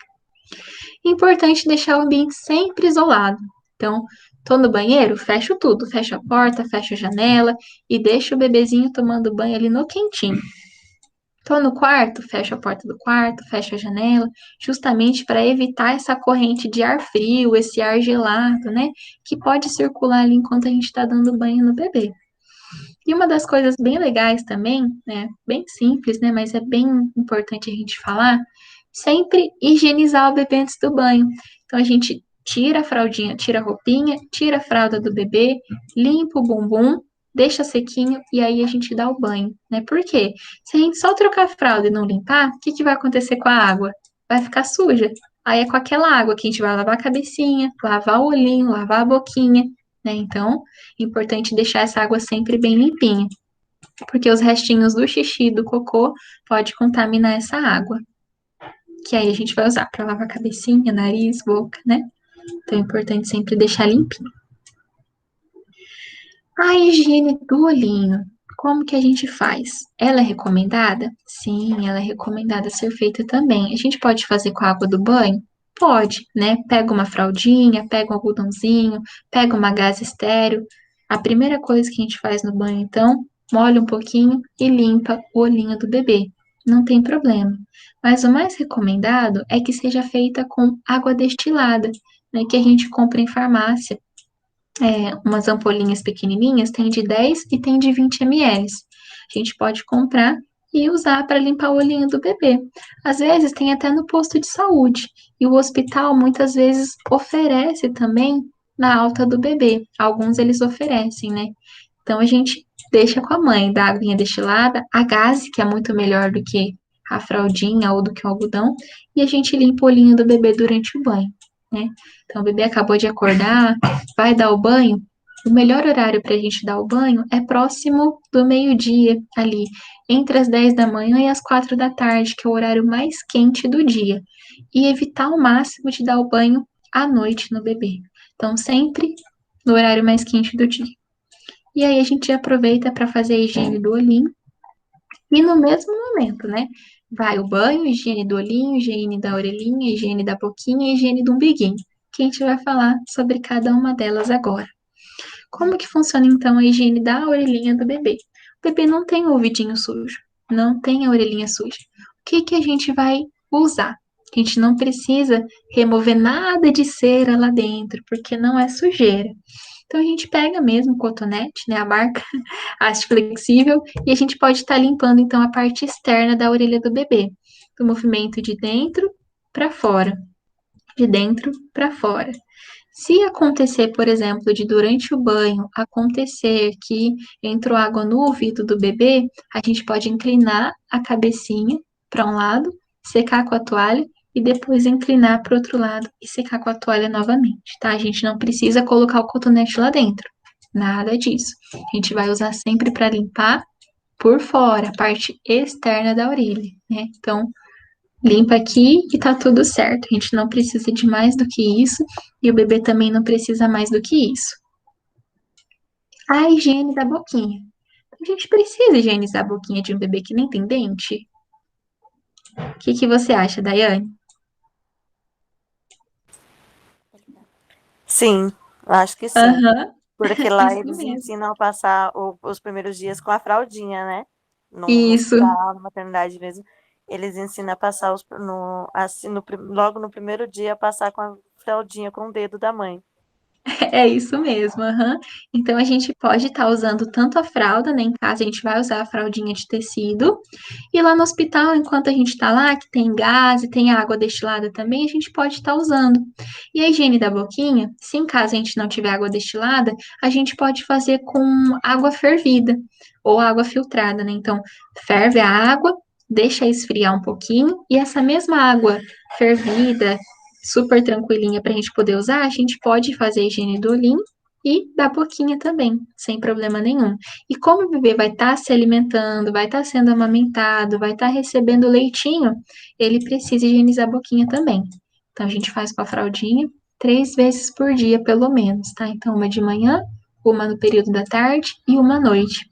Importante deixar o ambiente sempre isolado. Então, tô no banheiro, fecho tudo, fecho a porta, fecho a janela e deixo o bebezinho tomando banho ali no quentinho. Tô no quarto, fecho a porta do quarto, fecho a janela, justamente para evitar essa corrente de ar frio, esse ar gelado, né? Que pode circular ali enquanto a gente está dando banho no bebê. E uma das coisas bem legais também, né? Bem simples, né? Mas é bem importante a gente falar, sempre higienizar o bebê antes do banho. Então a gente tira a fraldinha, tira a roupinha, tira a fralda do bebê, limpa o bumbum, deixa sequinho e aí a gente dá o banho, né? Por quê? Se a gente só trocar a fralda e não limpar, o que que vai acontecer com a água? Vai ficar suja. Aí é com aquela água que a gente vai lavar a cabecinha, lavar o olhinho, lavar a boquinha, né? Então, é importante deixar essa água sempre bem limpinha, porque os restinhos do xixi, do cocô, pode contaminar essa água, que aí a gente vai usar para lavar a cabecinha, nariz, boca, né? Então é importante sempre deixar limpinho. A higiene do olhinho, como que a gente faz? Ela é recomendada? Sim, ela é recomendada ser feita também. A gente pode fazer com a água do banho? Pode, né? Pega uma fraldinha, pega um algodãozinho, pega uma gaze estéreo. A primeira coisa que a gente faz no banho, então, molha um pouquinho e limpa o olhinho do bebê. Não tem problema. Mas o mais recomendado é que seja feita com água destilada, né? Que a gente compra em farmácia umas ampolinhas pequenininhas, tem de 10 e tem de 20 ml. A gente pode comprar e usar para limpar o olhinho do bebê. Às vezes tem até no posto de saúde, e o hospital muitas vezes oferece também na alta do bebê. Alguns eles oferecem, né? Então a gente deixa com a mãe da aguinha destilada, a gaze, que é muito melhor do que a fraldinha ou do que o algodão, e a gente limpa o olhinho do bebê durante o banho, né? Então o bebê acabou de acordar, vai dar o banho. O melhor horário para a gente dar o banho é próximo do meio-dia, ali, entre as 10 da manhã e as 4 da tarde, que é o horário mais quente do dia. E evitar ao máximo de dar o banho à noite no bebê. Então, sempre no horário mais quente do dia. E aí a gente aproveita para fazer a higiene do olhinho. E no mesmo momento, né? Vai o banho, higiene do olhinho, higiene da orelhinha, higiene da boquinha e higiene do umbiguinho. Que a gente vai falar sobre cada uma delas agora. Como que funciona então a higiene da orelhinha do bebê? O bebê não tem o ouvidinho sujo, não tem a orelhinha suja. O que que a gente vai usar? A gente não precisa remover nada de cera lá dentro, porque não é sujeira. Então a gente pega mesmo o cotonete, né, a marca haste flexível, e a gente pode estar limpando então a parte externa da orelha do bebê, do movimento de dentro para fora, de dentro para fora. Se acontecer, por exemplo, de durante o banho acontecer que entrou água no ouvido do bebê, a gente pode inclinar a cabecinha para um lado, secar com a toalha e depois inclinar para o outro lado e secar com a toalha novamente, tá? A gente não precisa colocar o cotonete lá dentro, nada disso. A gente vai usar sempre para limpar por fora, a parte externa da orelha, né? Então, limpa aqui e tá tudo certo. A gente não precisa de mais do que isso e o bebê também não precisa mais do que isso. A higiene da boquinha. A gente precisa higienizar a boquinha de um bebê que nem tem dente? O que que você acha, Daiane? Sim, eu acho que sim. Aham, Porque lá isso eles mesmo. ensinam a passar os primeiros dias com a fraldinha, né? no Isso. hospital, na maternidade mesmo, eles ensinam a passar assim, logo no primeiro dia, a passar com a fraldinha com o dedo da mãe. É isso mesmo, aham. Então a gente pode estar usando tanto a fralda, né? Em casa a gente vai usar a fraldinha de tecido. E lá no hospital, enquanto a gente está lá, que tem gás e tem água destilada também, a gente pode estar usando. E a higiene da boquinha, se em casa a gente não tiver água destilada, a gente pode fazer com água fervida ou água filtrada, né? Então, ferve a água, deixa esfriar um pouquinho e essa mesma água fervida, super tranquilinha para a gente poder usar, a gente pode fazer a higiene do olhinho e da boquinha também, sem problema nenhum. E como o bebê vai estar se alimentando, vai estar sendo amamentado, vai estar recebendo leitinho, ele precisa higienizar a boquinha também. Então a gente faz com a fraldinha 3 vezes por dia, pelo menos, tá? Então uma de manhã, uma no período da tarde e uma à noite.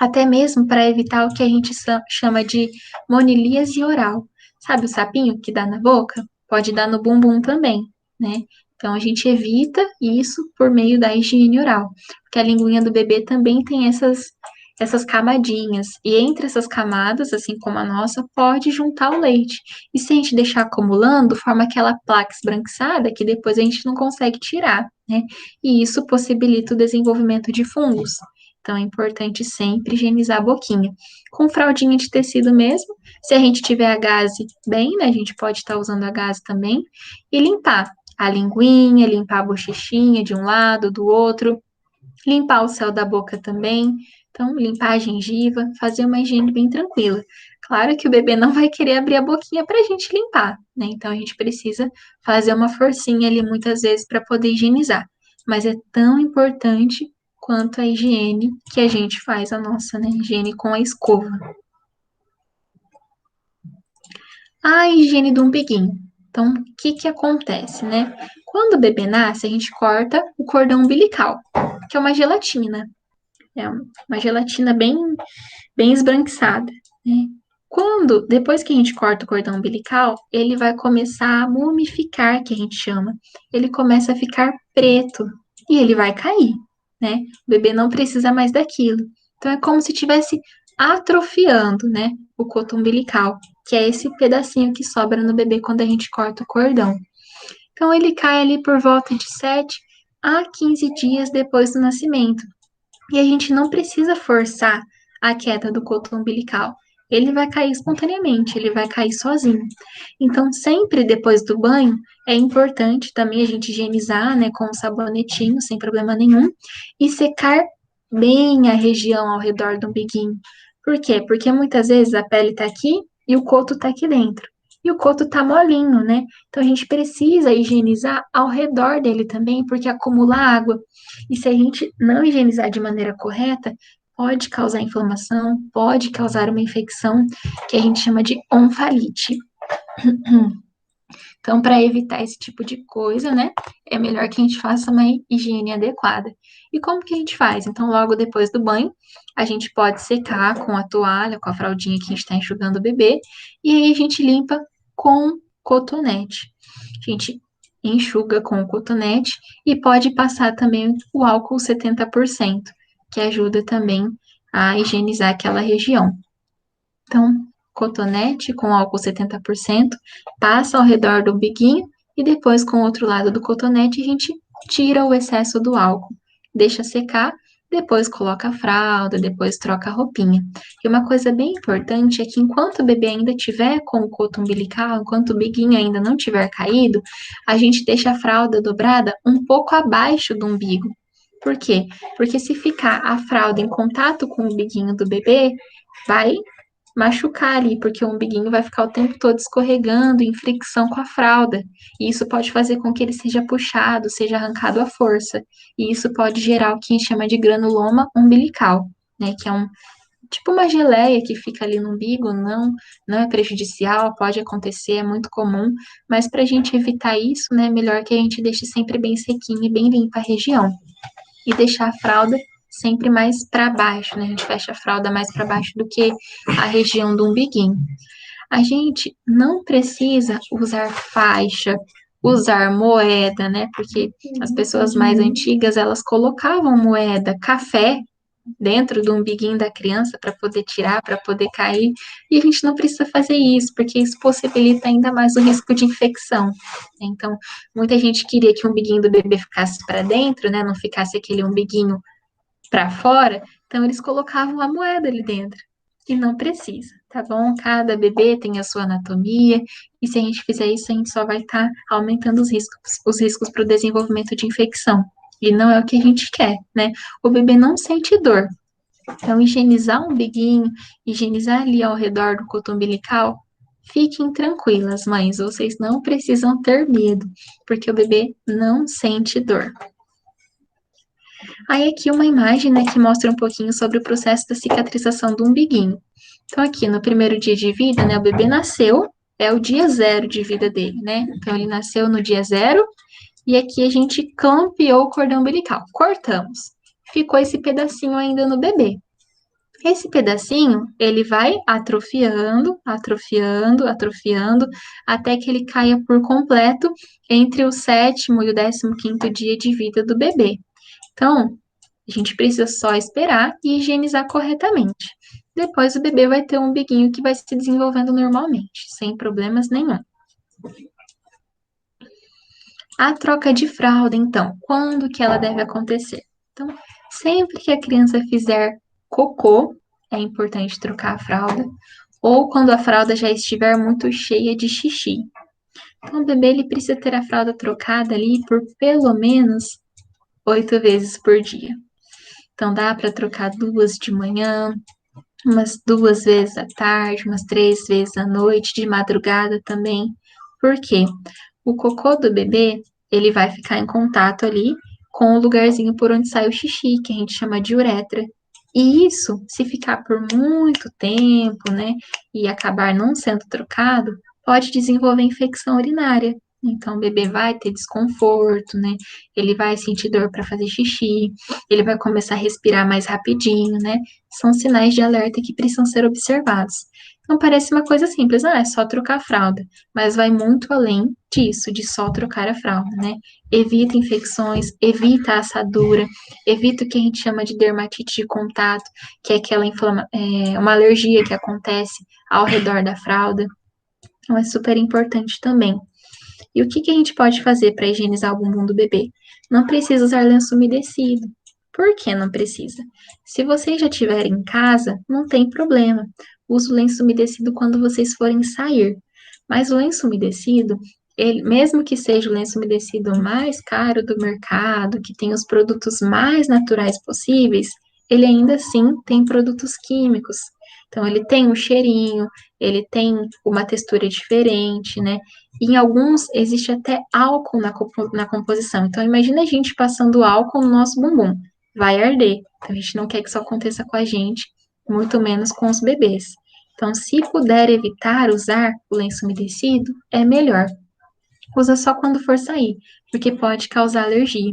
Até mesmo para evitar o que a gente chama de monilíase oral. Sabe o sapinho que dá na boca? Pode dar no bumbum também, né? Então a gente evita isso por meio da higiene oral, porque a linguinha do bebê também tem essas camadinhas, e entre essas camadas, assim como a nossa, pode juntar o leite. E se a gente deixar acumulando, forma aquela placa esbranquiçada que depois a gente não consegue tirar, né? E isso possibilita o desenvolvimento de fungos. Então é importante sempre higienizar a boquinha. Com fraldinha de tecido mesmo, se a gente tiver a gaze bem, né, a gente pode estar usando a gaze também, e limpar a linguinha, limpar a bochechinha de um lado, do outro, limpar o céu da boca também. Então, limpar a gengiva, fazer uma higiene bem tranquila. Claro que o bebê não vai querer abrir a boquinha para a gente limpar, né? Então, a gente precisa fazer uma forcinha ali muitas vezes para poder higienizar. Mas é tão importante quanto a higiene que a gente faz a nossa, né? Higiene com a escova. A higiene do umbiguinho. Então, o que que acontece, né? Quando o bebê nasce, a gente corta o cordão umbilical, que é uma gelatina. É uma gelatina bem esbranquiçada, né? Depois que a gente corta o cordão umbilical, ele vai começar a mumificar, que a gente chama. Ele começa a ficar preto e ele vai cair, né? O bebê não precisa mais daquilo. Então é como se estivesse atrofiando, né? O coto umbilical, que é esse pedacinho que sobra no bebê quando a gente corta o cordão. Então ele cai ali por volta de 7 a 15 dias depois do nascimento. E a gente não precisa forçar a queda do cordão umbilical. Ele vai cair espontaneamente, ele vai cair sozinho. Então, sempre depois do banho, é importante também a gente higienizar, né, com um sabonetinho, sem problema nenhum, e secar bem a região ao redor do umbiguinho. Por quê? Porque muitas vezes a pele tá aqui e o coto tá aqui dentro. E o coto tá molinho, né? Então a gente precisa higienizar ao redor dele também, porque acumula água. E se a gente não higienizar de maneira correta, pode causar inflamação, pode causar uma infecção que a gente chama de onfalite. Então, para evitar esse tipo de coisa, né, é melhor que a gente faça uma higiene adequada. E como que a gente faz? Então, logo depois do banho, a gente pode secar com a toalha, com a fraldinha que a gente está enxugando o bebê, e aí a gente limpa com cotonete. A gente enxuga com o cotonete e pode passar também o álcool 70%, que ajuda também a higienizar aquela região. Então, cotonete com álcool 70%, passa ao redor do umbiguinho e depois com o outro lado do cotonete a gente tira o excesso do álcool, deixa secar, depois coloca a fralda, depois troca a roupinha. E uma coisa bem importante é que enquanto o bebê ainda tiver com o coto umbilical, enquanto o biguinho ainda não tiver caído, a gente deixa a fralda dobrada um pouco abaixo do umbigo. Por quê? Porque se ficar a fralda em contato com o biguinho do bebê, vai machucar ali, porque o umbiguinho vai ficar o tempo todo escorregando em fricção com a fralda. E isso pode fazer com que ele seja puxado, seja arrancado à força. E isso pode gerar o que a gente chama de granuloma umbilical, né? Que é tipo uma geleia que fica ali no umbigo, não é prejudicial, pode acontecer, é muito comum, mas para a gente evitar isso, né, é melhor que a gente deixe sempre bem sequinho e bem limpa a região e deixar a fralda sempre mais para baixo, né? A gente fecha a fralda mais para baixo do que a região do umbiguinho. A gente não precisa usar faixa, usar moeda, né? Porque as pessoas mais antigas, elas colocavam moeda, café, dentro do umbiguinho da criança para poder tirar, para poder cair. E a gente não precisa fazer isso, porque isso possibilita ainda mais o risco de infecção. Então, muita gente queria que o umbiguinho do bebê ficasse para dentro, né? Não ficasse aquele umbiguinho para fora. Então, eles colocavam a moeda ali dentro. E não precisa, tá bom? Cada bebê tem a sua anatomia, e se a gente fizer isso, a gente só vai estar aumentando os riscos para o desenvolvimento de infecção. E não é o que a gente quer, né? O bebê não sente dor. Então, higienizar o umbiguinho, higienizar ali ao redor do cordão umbilical, fiquem tranquilas, mães, vocês não precisam ter medo, porque o bebê não sente dor. Aí aqui uma imagem, né, que mostra um pouquinho sobre o processo da cicatrização do umbiguinho. Então aqui no primeiro dia de vida, né, o bebê nasceu, é o dia zero de vida dele, né? Então ele nasceu no dia zero e aqui a gente clampeou o cordão umbilical, cortamos. Ficou esse pedacinho ainda no bebê. Esse pedacinho, ele vai atrofiando, atrofiando, atrofiando, até que ele caia por completo entre o sétimo e o 15º dia de vida do bebê. Então, a gente precisa só esperar e higienizar corretamente. Depois o bebê vai ter um umbiguinho que vai se desenvolvendo normalmente, sem problemas nenhum. A troca de fralda, então, quando que ela deve acontecer? Então, sempre que a criança fizer cocô, é importante trocar a fralda, ou quando a fralda já estiver muito cheia de xixi. Então, o bebê ele precisa ter a fralda trocada ali por pelo menos 8 vezes por dia. Então, dá para trocar 2 de manhã, umas 2 vezes à tarde, umas 3 vezes à noite, de madrugada também. Por quê? O cocô do bebê, ele vai ficar em contato ali com o lugarzinho por onde sai o xixi, que a gente chama de uretra. E isso, se ficar por muito tempo, né, e acabar não sendo trocado, pode desenvolver infecção urinária. Então, o bebê vai ter desconforto, né? Ele vai sentir dor para fazer xixi, ele vai começar a respirar mais rapidinho, né? São sinais de alerta que precisam ser observados. Então, parece uma coisa simples, é só trocar a fralda, mas vai muito além disso, de só trocar a fralda, né? Evita infecções, evita a assadura, evita o que a gente chama de dermatite de contato, que é aquela uma alergia que acontece ao redor da fralda. Então, é super importante também. E o que a gente pode fazer para higienizar o bumbum do bebê? Não precisa usar lenço umedecido. Por que não precisa? Se vocês já tiverem em casa, não tem problema. Use o lenço umedecido quando vocês forem sair. Mas o lenço umedecido, ele, mesmo que seja o lenço umedecido mais caro do mercado, que tem os produtos mais naturais possíveis, ele ainda assim tem produtos químicos. Então, ele tem um cheirinho, ele tem uma textura diferente, né? Em alguns, existe até álcool na composição. Então, imagina a gente passando álcool no nosso bumbum. Vai arder. Então, a gente não quer que isso aconteça com a gente, muito menos com os bebês. Então, se puder evitar usar o lenço umedecido, é melhor. Usa só quando for sair, porque pode causar alergia.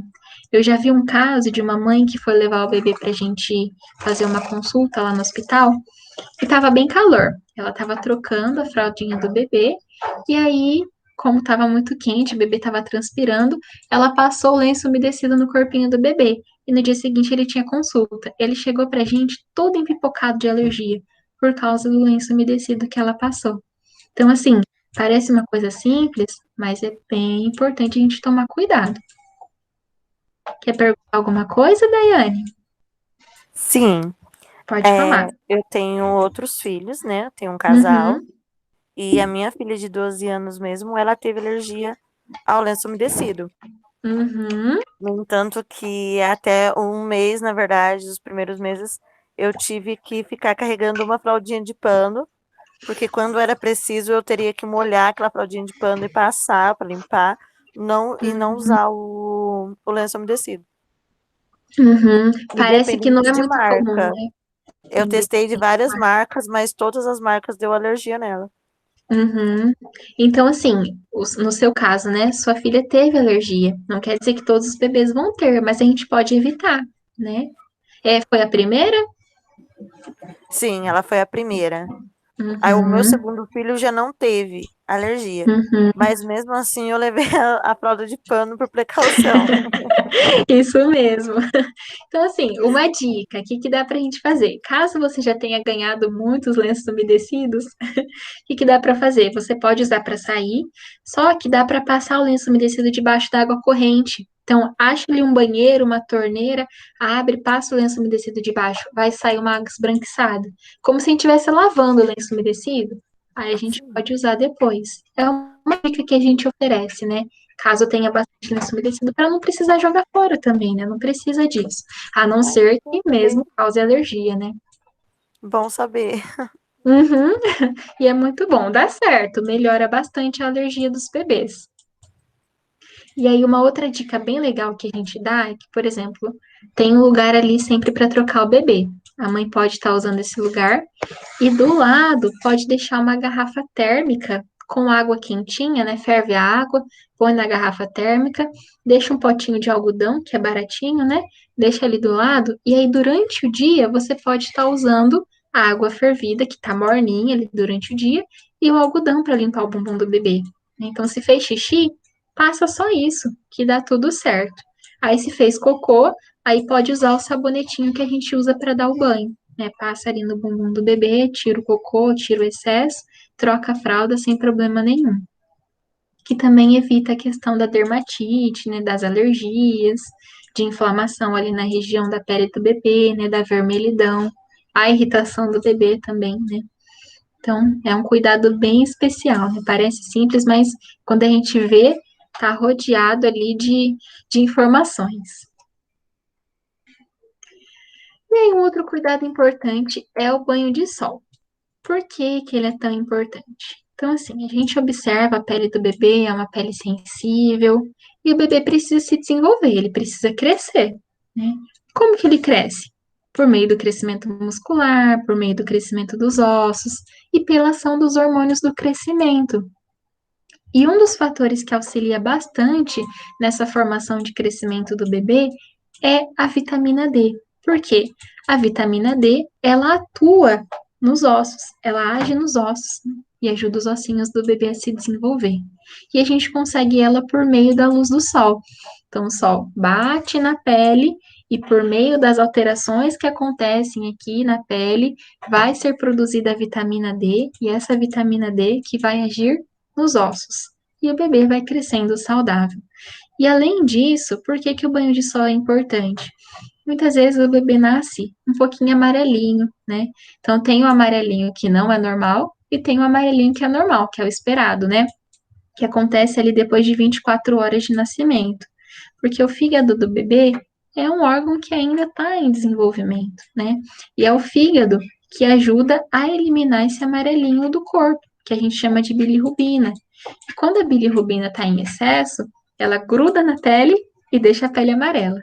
Eu já vi um caso de uma mãe que foi levar o bebê para a gente fazer uma consulta lá no hospital, e estava bem calor. Ela estava trocando a fraldinha do bebê, e aí, como estava muito quente, o bebê estava transpirando, ela passou o lenço umedecido no corpinho do bebê. E no dia seguinte ele tinha consulta. Ele chegou pra gente todo empipocado de alergia, por causa do lenço umedecido que ela passou. Então, assim, parece uma coisa simples, mas é bem importante a gente tomar cuidado. Quer perguntar alguma coisa, Daiane? Sim, Pode falar. eu tenho outros filhos, né? Eu tenho um casal. Uhum, E a minha filha de 12 anos mesmo, ela teve alergia ao lenço umedecido. uhum, No entanto, que até um mês, na verdade, os primeiros meses, eu tive que ficar carregando uma fraldinha de pano, porque quando era preciso eu teria que molhar aquela fraldinha de pano e passar para limpar, não uhum, usar o lenço umedecido. uhum. Parece que não Independente é de muito comum, marca. né? Eu testei de várias marcas, mas todas as marcas deu alergia nela. Uhum. Então, assim, no seu caso, né, sua filha teve alergia. Não quer dizer que todos os bebês vão ter, mas a gente pode evitar, né? É, foi a primeira? Sim, ela foi a primeira. Aí o meu Uhum, segundo filho já não teve alergia. uhum. Mas mesmo assim eu levei a fralda de pano por precaução. Isso mesmo. Então, assim, uma dica, o que que dá pra gente fazer? Caso você já tenha ganhado muitos lenços umedecidos, o que que dá pra fazer? Você pode usar pra sair, só que dá pra passar o lenço umedecido debaixo da água corrente. Então, acha ali um banheiro, uma torneira, abre, passa o lenço umedecido debaixo, vai sair uma água esbranquiçada, como se a gente estivesse lavando o lenço umedecido. Aí a gente Sim. pode usar depois. É uma dica que a gente oferece, né? Caso tenha bastante lenço umedecido, para não precisar jogar fora também, né? Não precisa disso. A não ser que mesmo Bem, cause alergia, né? bom saber. Uhum. E é muito bom, dá certo, melhora bastante a alergia dos bebês. E aí, uma outra dica bem legal que a gente dá é que, por exemplo, tem um lugar ali sempre para trocar o bebê. A mãe pode estar usando esse lugar e do lado pode deixar uma garrafa térmica com água quentinha, né? Ferve a água, põe na garrafa térmica, deixa um potinho de algodão, que é baratinho, né? Deixa ali do lado, e aí durante o dia você pode estar usando a água fervida, que tá morninha ali durante o dia, e o algodão para limpar o bumbum do bebê. Então, se fez xixi, passa só isso, que dá tudo certo. Aí, se fez cocô, aí pode usar o sabonetinho que a gente usa para dar o banho, né? Passa ali no bumbum do bebê, tira o cocô, tira o excesso, troca a fralda sem problema nenhum. Que também evita a questão da dermatite, né? Das alergias, de inflamação ali na região da pele do bebê, né? Da vermelhidão, a irritação do bebê também, né? Então, é um cuidado bem especial, né? Parece simples, mas quando a gente vê, tá rodeado ali de informações. E aí, um outro cuidado importante é o banho de sol. Por que que ele é tão importante? Então, assim, a gente observa a pele do bebê, é uma pele sensível, e o bebê precisa se desenvolver, ele precisa crescer, né? Como que ele cresce? Por meio do crescimento muscular, por meio do crescimento dos ossos e pela ação dos hormônios do crescimento. E um dos fatores que auxilia bastante nessa formação de crescimento do bebê é a vitamina D. Por quê? A vitamina D, ela atua nos ossos, ela age nos ossos, né? E ajuda os ossinhos do bebê a se desenvolver. E a gente consegue ela por meio da luz do sol. Então, o sol bate na pele e por meio das alterações que acontecem aqui na pele, vai ser produzida a vitamina D, e essa vitamina D que vai agir nos ossos. E o bebê vai crescendo saudável. E além disso, por que que o banho de sol é importante? Muitas vezes o bebê nasce um pouquinho amarelinho, né? Então tem o amarelinho que não é normal e tem o amarelinho que é normal, que é o esperado, né? Que acontece ali depois de 24 horas de nascimento. Porque o fígado do bebê é um órgão que ainda está em desenvolvimento, né? E é o fígado que ajuda a eliminar esse amarelinho do corpo, que a gente chama de bilirrubina. E quando a bilirrubina está em excesso, ela gruda na pele e deixa a pele amarela.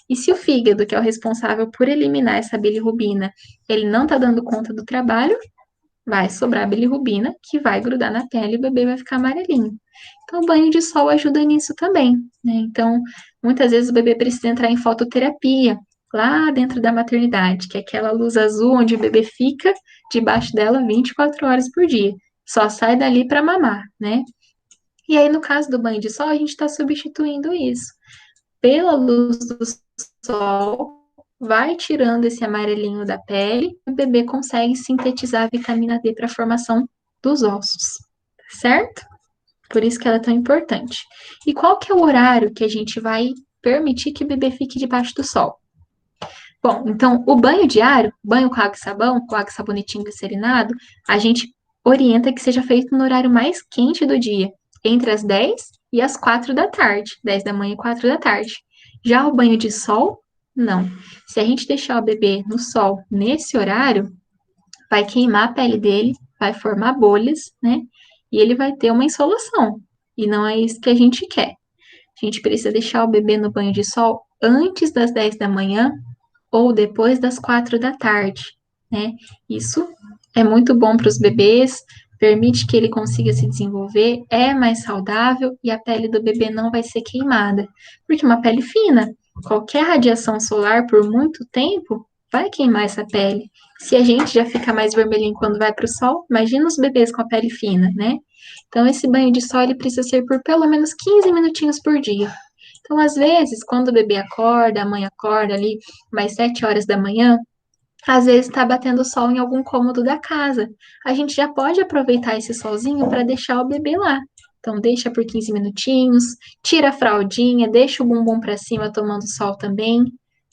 E se o fígado, que é o responsável por eliminar essa bilirrubina, ele não está dando conta do trabalho, vai sobrar bilirrubina, que vai grudar na pele e o bebê vai ficar amarelinho. Então, o banho de sol ajuda nisso também, né? Então, muitas vezes o bebê precisa entrar em fototerapia, lá dentro da maternidade, que é aquela luz azul onde o bebê fica debaixo dela 24 horas por dia. Só sai dali para mamar, né? E aí, no caso do banho de sol, a gente está substituindo isso. Pela luz do sol, vai tirando esse amarelinho da pele, e o bebê consegue sintetizar a vitamina D para a formação dos ossos, certo? Por isso que ela é tão importante. E qual que é o horário que a gente vai permitir que o bebê fique debaixo do sol? Bom, então, o banho diário, banho com água e sabão, com água e sabonetinho glicerinado, a gente orienta que seja feito no horário mais quente do dia, entre as 10 e as 4 da tarde, 10 da manhã e 4 da tarde. Já o banho de sol, não. Se a gente deixar o bebê no sol nesse horário, vai queimar a pele dele, vai formar bolhas, né? E ele vai ter uma insolação. E não é isso que a gente quer. A gente precisa deixar o bebê no banho de sol antes das 10 da manhã ou depois das 4 da tarde, né? Isso é muito bom para os bebês, permite que ele consiga se desenvolver, é mais saudável e a pele do bebê não vai ser queimada, porque uma pele fina, qualquer radiação solar por muito tempo vai queimar essa pele. Se a gente já fica mais vermelhinho quando vai para o sol, imagina os bebês com a pele fina, né? Então, esse banho de sol ele precisa ser por pelo menos 15 minutinhos por dia. Então, às vezes, quando o bebê acorda, a mãe acorda ali mais 7 horas da manhã, às vezes está batendo sol em algum cômodo da casa. A gente já pode aproveitar esse solzinho para deixar o bebê lá. Então, deixa por 15 minutinhos, tira a fraldinha, deixa o bumbum para cima tomando sol também,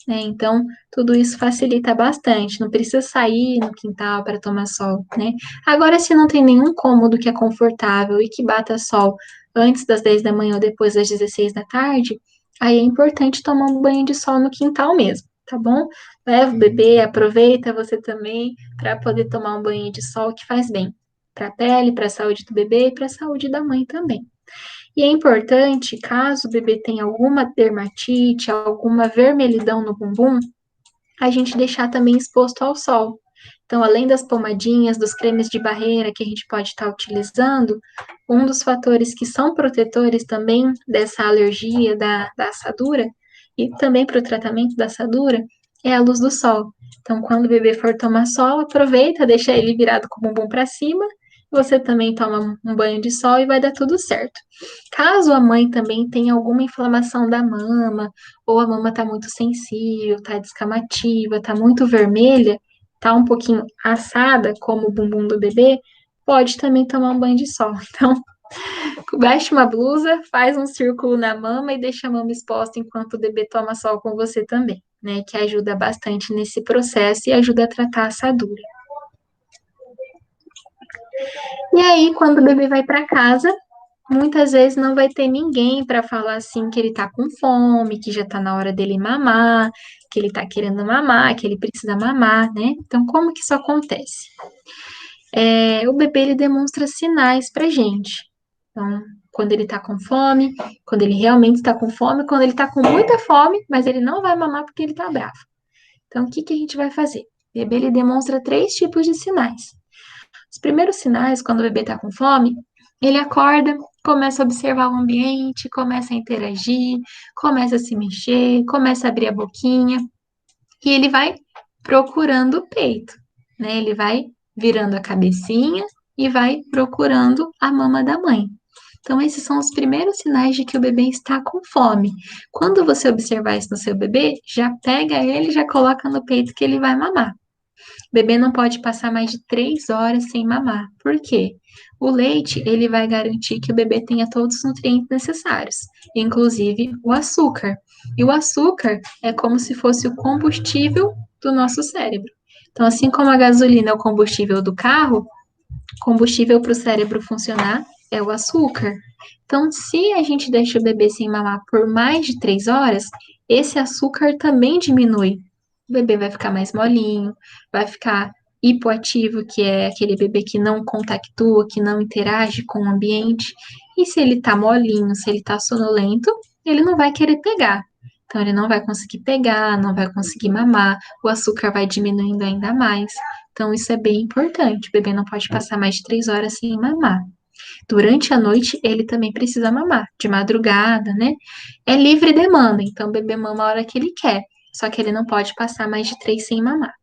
né? Então, tudo isso facilita bastante. Não precisa sair no quintal para tomar sol, né? Agora, se não tem nenhum cômodo que é confortável e que bata sol antes das 10 da manhã ou depois das 16 da tarde, aí é importante tomar um banho de sol no quintal mesmo, tá bom? Leva o bebê, aproveita você também para poder tomar um banho de sol que faz bem para a pele, para a saúde do bebê e para a saúde da mãe também. E é importante, caso o bebê tenha alguma dermatite, alguma vermelhidão no bumbum, a gente deixar também exposto ao sol. Então, além das pomadinhas, dos cremes de barreira que a gente pode estar utilizando, um dos fatores que são protetores também dessa alergia da assadura e também para o tratamento da assadura é a luz do sol. Então, quando o bebê for tomar sol, aproveita, deixa ele virado com o bumbum para cima. Você também toma um banho de sol e vai dar tudo certo. Caso a mãe também tenha alguma inflamação da mama, ou a mama está muito sensível, está descamativa, está muito vermelha, está um pouquinho assada, como o bumbum do bebê, pode também tomar um banho de sol. Então, veste uma blusa, faz um círculo na mama e deixa a mama exposta enquanto o bebê toma sol com você também, né? Que ajuda bastante nesse processo e ajuda a tratar a assadura. E aí, quando o bebê vai para casa, muitas vezes não vai ter ninguém para falar assim que ele tá com fome, que já tá na hora dele mamar, que ele tá querendo mamar, que ele precisa mamar, né? Então, como que isso acontece? O bebê ele demonstra sinais pra gente. Então, quando ele tá com fome, quando ele realmente está com fome, quando ele tá com muita fome, mas ele não vai mamar porque ele tá bravo. Então, o que que a gente vai fazer? O bebê ele demonstra três tipos de sinais. Os primeiros sinais, quando o bebê está com fome, ele acorda, começa a observar o ambiente, começa a interagir, começa a se mexer, começa a abrir a boquinha e ele vai procurando o peito, né? Ele vai virando a cabecinha e vai procurando a mama da mãe. Então, esses são os primeiros sinais de que o bebê está com fome. Quando você observar isso no seu bebê, já pega ele e já coloca no peito que ele vai mamar. O bebê não pode passar mais de 3 horas sem mamar. Por quê? O leite, ele vai garantir que o bebê tenha todos os nutrientes necessários, inclusive o açúcar. E o açúcar é como se fosse o combustível do nosso cérebro. Então, assim como a gasolina é o combustível do carro, combustível para o cérebro funcionar é o açúcar. Então, se a gente deixa o bebê sem mamar por mais de 3 horas, esse açúcar também diminui. O bebê vai ficar mais molinho, vai ficar hipoativo, que é aquele bebê que não compactua, que não interage com o ambiente. E se ele tá molinho, se ele tá sonolento, ele não vai querer pegar. Então, ele não vai conseguir pegar, não vai conseguir mamar, o açúcar vai diminuindo ainda mais. Então, isso é bem importante. O bebê não pode passar mais de 3 horas sem mamar. Durante a noite, ele também precisa mamar, de madrugada, né? É livre demanda, então o bebê mama a hora que ele quer, só que ele não pode passar mais de 3 sem mamar.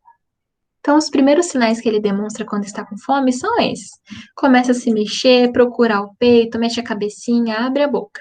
Então, os primeiros sinais que ele demonstra quando está com fome são esses: começa a se mexer, procurar o peito, mexe a cabecinha, abre a boca.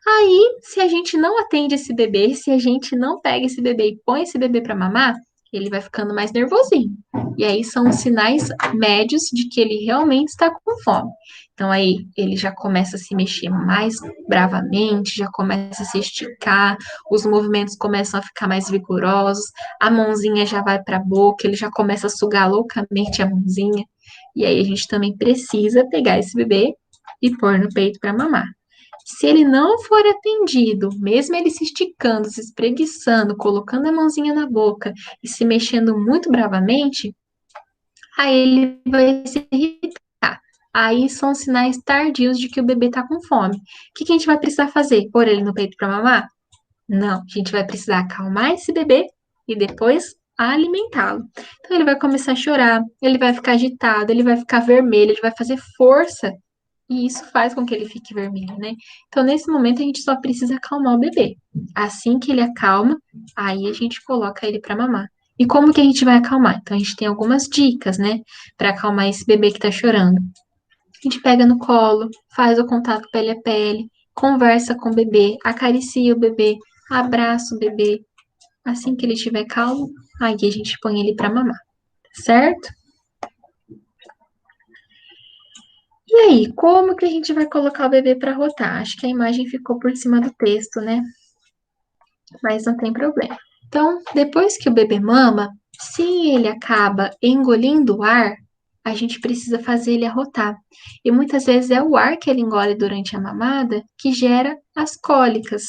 Aí, se a gente não atende esse bebê, se a gente não pega esse bebê e põe esse bebê para mamar, ele vai ficando mais nervosinho. E aí são os sinais médios de que ele realmente está com fome. Então aí ele já começa a se mexer mais bravamente, já começa a se esticar, os movimentos começam a ficar mais vigorosos, a mãozinha já vai para a boca, ele já começa a sugar loucamente a mãozinha. E aí a gente também precisa pegar esse bebê e pôr no peito para mamar. Se ele não for atendido, mesmo ele se esticando, se espreguiçando, colocando a mãozinha na boca e se mexendo muito bravamente, aí ele vai se irritar. Aí são sinais tardios de que o bebê está com fome. O que que a gente vai precisar fazer? Pôr ele no peito para mamar? Não, a gente vai precisar acalmar esse bebê e depois alimentá-lo. Então ele vai começar a chorar, ele vai ficar agitado, ele vai ficar vermelho, ele vai fazer força e isso faz com que ele fique vermelho, né? Então, nesse momento, a gente só precisa acalmar o bebê. Assim que ele acalma, aí a gente coloca ele para mamar. E como que a gente vai acalmar? Então, a gente tem algumas dicas, né, para acalmar esse bebê que tá chorando. A gente pega no colo, faz o contato pele a pele, conversa com o bebê, acaricia o bebê, abraça o bebê. Assim que ele estiver calmo, aí a gente põe ele para mamar, certo? E aí, como que a gente vai colocar o bebê para rotar? Acho que a imagem ficou por cima do texto, né? Mas não tem problema. Então, depois que o bebê mama, se ele acaba engolindo o ar, a gente precisa fazer ele arrotar. E muitas vezes é o ar que ele engole durante a mamada que gera as cólicas.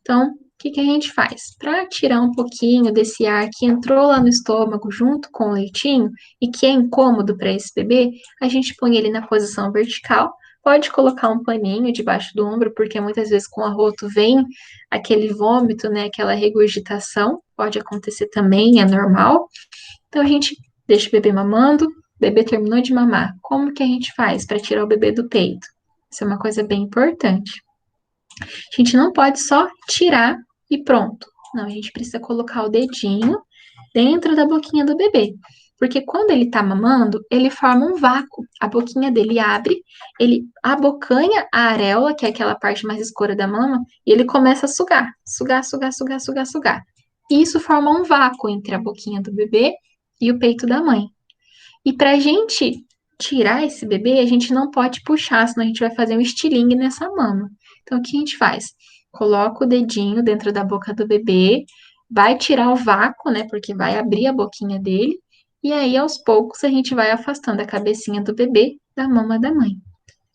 Então, o que que a gente faz? Para tirar um pouquinho desse ar que entrou lá no estômago junto com o leitinho e que é incômodo para esse bebê, a gente põe ele na posição vertical. Pode colocar um paninho debaixo do ombro, porque muitas vezes com o arroto vem aquele vômito, né, aquela regurgitação. Pode acontecer também, é normal. Então a gente deixa o bebê mamando, o bebê terminou de mamar. Como que a gente faz para tirar o bebê do peito? Isso é uma coisa bem importante. A gente não pode só tirar e pronto. Não, a gente precisa colocar o dedinho dentro da boquinha do bebê. Porque quando ele tá mamando, ele forma um vácuo. A boquinha dele abre, ele abocanha a areola, que é aquela parte mais escura da mama, e ele começa a sugar. Sugar, sugar, sugar, sugar, sugar. E isso forma um vácuo entre a boquinha do bebê e o peito da mãe. E pra gente tirar esse bebê, a gente não pode puxar, senão a gente vai fazer um estilingue nessa mama. Então, o que a gente faz? Coloca o dedinho dentro da boca do bebê, vai tirar o vácuo, né? Porque vai abrir a boquinha dele. E aí, aos poucos, a gente vai afastando a cabecinha do bebê da mama da mãe.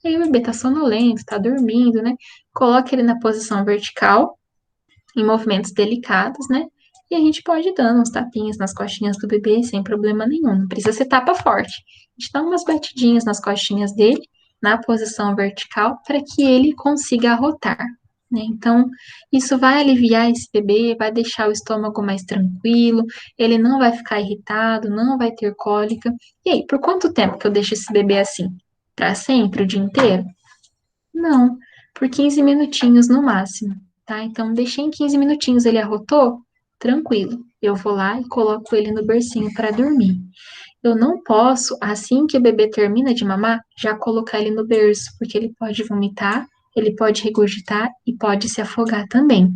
E aí, o bebê tá sonolento, tá dormindo, né? Coloca ele na posição vertical em movimentos delicados, né? E a gente pode ir dando uns tapinhas nas costinhas do bebê sem problema nenhum. Não precisa ser tapa forte. A gente dá umas batidinhas nas costinhas dele, na posição vertical, para que ele consiga arrotar. Né? Então, isso vai aliviar esse bebê, vai deixar o estômago mais tranquilo, ele não vai ficar irritado, não vai ter cólica. E aí, por quanto tempo que eu deixo esse bebê assim? Para sempre, o dia inteiro? Não, por 15 minutinhos no máximo, tá? Então, deixei em 15 minutinhos, ele arrotou, tranquilo. Eu vou lá e coloco ele no bercinho para dormir. Eu não posso, assim que o bebê termina de mamar, já colocar ele no berço, porque ele pode vomitar, ele pode regurgitar e pode se afogar também.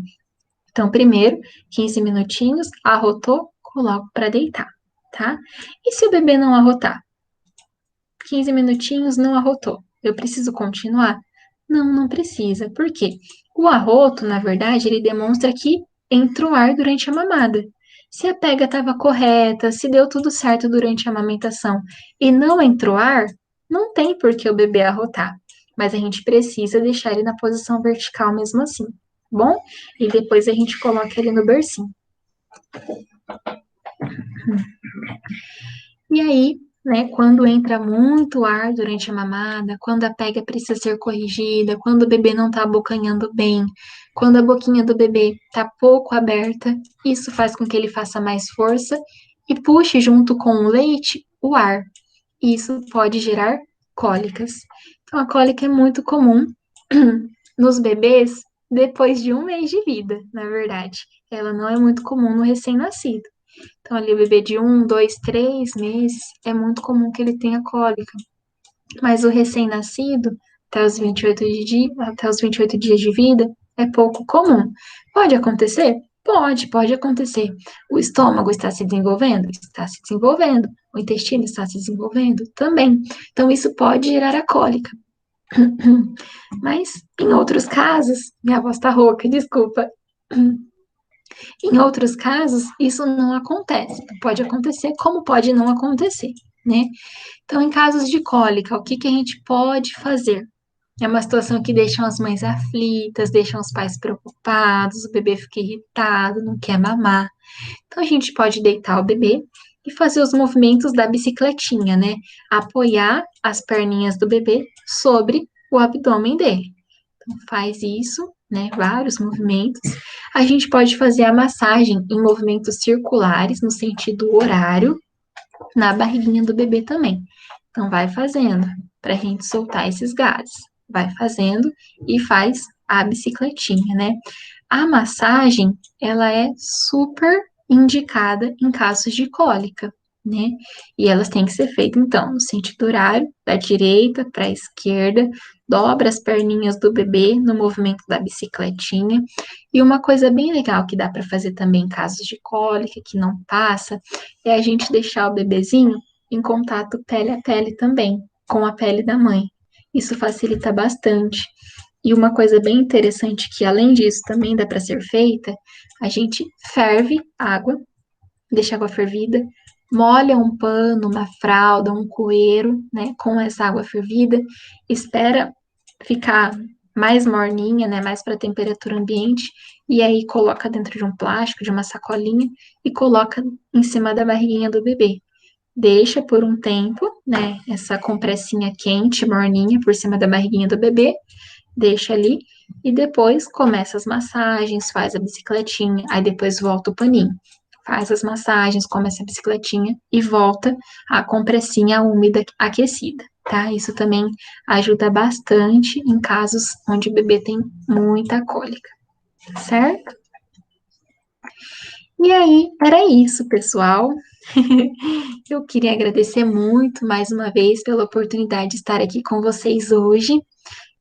Então, primeiro, 15 minutinhos, arrotou, coloco para deitar, tá? E se o bebê não arrotar? 15 minutinhos, não arrotou. Eu preciso continuar? Não, não precisa. Por quê? O arroto, na verdade, ele demonstra que entrou ar durante a mamada. Se a pega estava correta, se deu tudo certo durante a amamentação e não entrou ar, não tem por que o bebê arrotar. Mas a gente precisa deixar ele na posição vertical mesmo assim, tá bom? E depois a gente coloca ele no bercinho. E aí, né, quando entra muito ar durante a mamada, quando a pega precisa ser corrigida, quando o bebê não está abocanhando bem, quando a boquinha do bebê está pouco aberta, isso faz com que ele faça mais força e puxe junto com o leite o ar. Isso pode gerar cólicas. Então, a cólica é muito comum nos bebês depois de um mês de vida, na verdade. Ela não é muito comum no recém-nascido. Então, ali o bebê de 1, 2, 3 meses, é muito comum que ele tenha cólica. Mas o recém-nascido, até os 28 dias de vida, é pouco comum. Pode acontecer? Pode acontecer. O estômago está se desenvolvendo? Está se desenvolvendo. O intestino está se desenvolvendo? Também. Então, isso pode gerar a cólica. Mas, em outros casos, minha voz está rouca, desculpa. Em outros casos, isso não acontece. Pode acontecer, como pode não acontecer, né? Então, em casos de cólica, o que que a gente pode fazer? É uma situação que deixa as mães aflitas, deixa os pais preocupados, o bebê fica irritado, não quer mamar. Então, a gente pode deitar o bebê e fazer os movimentos da bicicletinha, né? Apoiar as perninhas do bebê sobre o abdômen dele. Então, faz isso, né? Vários movimentos. A gente pode fazer a massagem em movimentos circulares, no sentido horário, na barriguinha do bebê também. Então, vai fazendo para a gente soltar esses gases. Vai fazendo e faz a bicicletinha, né? A massagem, ela é super indicada em casos de cólica, né? E elas têm que ser feitas, então, no sentido horário, da direita para a esquerda, dobra as perninhas do bebê no movimento da bicicletinha. E uma coisa bem legal que dá para fazer também em casos de cólica, que não passa, é a gente deixar o bebezinho em contato pele a pele também, com a pele da mãe. Isso facilita bastante. E uma coisa bem interessante que, além disso, também dá para ser feita, a gente ferve água, deixa a água fervida, molha um pano, uma fralda, um coeiro, né, com essa água fervida, espera ficar mais morninha, né, mais para a temperatura ambiente, e aí coloca dentro de um plástico, de uma sacolinha, e coloca em cima da barriguinha do bebê. Deixa por um tempo, né, essa compressinha quente, morninha, por cima da barriguinha do bebê, deixa ali e depois começa as massagens, faz a bicicletinha, aí depois volta o paninho. Faz as massagens, começa a bicicletinha e volta a compressinha úmida aquecida, tá? Isso também ajuda bastante em casos onde o bebê tem muita cólica, certo? E aí, era isso, pessoal. Eu queria agradecer muito mais uma vez pela oportunidade de estar aqui com vocês hoje.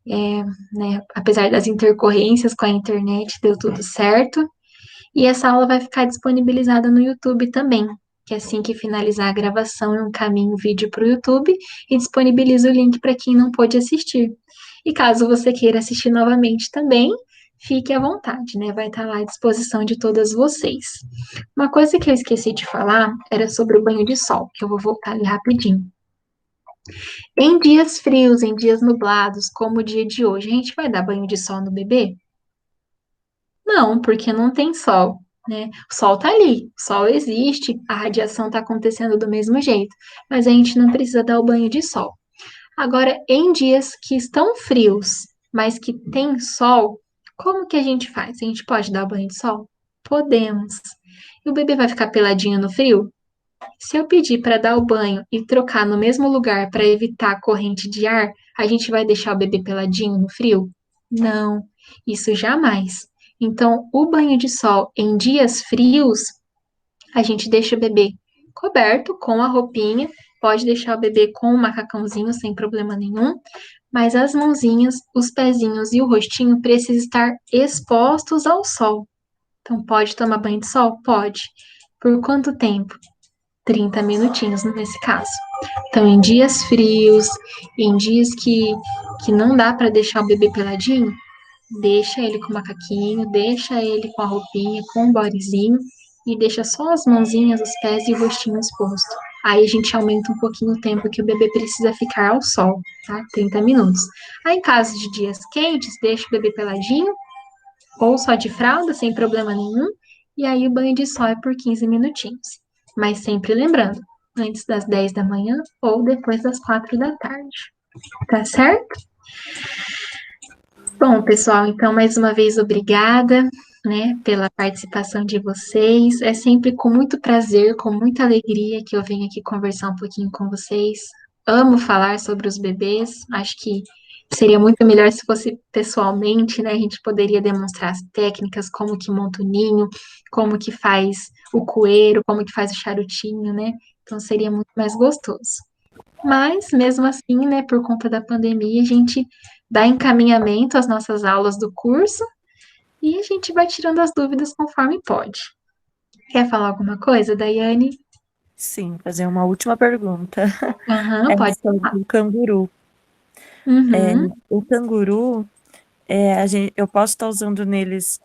Né, apesar das intercorrências com a internet, deu tudo certo. E essa aula vai ficar disponibilizada no YouTube também, que assim que finalizar a gravação, eu encaminho o vídeo para o YouTube e disponibilizo o link para quem não pôde assistir. E caso você queira assistir novamente também, fique à vontade, né? Vai estar lá à disposição de todas vocês. Uma coisa que eu esqueci de falar era sobre o banho de sol, que eu vou voltar ali rapidinho. Em dias frios, em dias nublados, como o dia de hoje, a gente vai dar banho de sol no bebê? Não, porque não tem sol, né? O sol tá ali, o sol existe, a radiação tá acontecendo do mesmo jeito, mas a gente não precisa dar o banho de sol. Agora, em dias que estão frios, mas que tem sol, como que a gente faz? A gente pode dar o banho de sol? Podemos. E o bebê vai ficar peladinho no frio? Se eu pedir para dar o banho e trocar no mesmo lugar para evitar a corrente de ar, a gente vai deixar o bebê peladinho no frio? Não, isso jamais. Então, o banho de sol em dias frios, a gente deixa o bebê coberto com a roupinha, pode deixar o bebê com o macacãozinho sem problema nenhum, mas as mãozinhas, os pezinhos e o rostinho precisam estar expostos ao sol. Então, pode tomar banho de sol? Pode. Por quanto tempo? 30 minutinhos nesse caso. Então, em dias frios, em dias que não dá para deixar o bebê peladinho, deixa ele com o macaquinho, deixa ele com a roupinha, com o bodyzinho e deixa só as mãozinhas, os pés e o rostinho exposto. Aí a gente aumenta um pouquinho o tempo que o bebê precisa ficar ao sol, tá? 30 minutos. Aí, em caso de dias quentes, deixa o bebê peladinho ou só de fralda, sem problema nenhum. E aí o banho de sol é por 15 minutinhos. Mas sempre lembrando, antes das 10 da manhã ou depois das 4 da tarde. Tá certo? Bom, pessoal, então mais uma vez obrigada, né, pela participação de vocês. É sempre com muito prazer, com muita alegria que eu venho aqui conversar um pouquinho com vocês. Amo falar sobre os bebês. Acho que seria muito melhor se fosse pessoalmente, né? A gente poderia demonstrar as técnicas, como que monta o ninho, como que faz o coeiro, como que faz o charutinho, né? Então seria muito mais gostoso. Mas, mesmo assim, né, por conta da pandemia, a gente dá encaminhamento às nossas aulas do curso e a gente vai tirando as dúvidas conforme pode. Quer falar alguma coisa, Daiane? Sim, fazer uma última pergunta. Aham, É pode sobre falar. o canguru. Uhum. O canguru, eu posso estar usando neles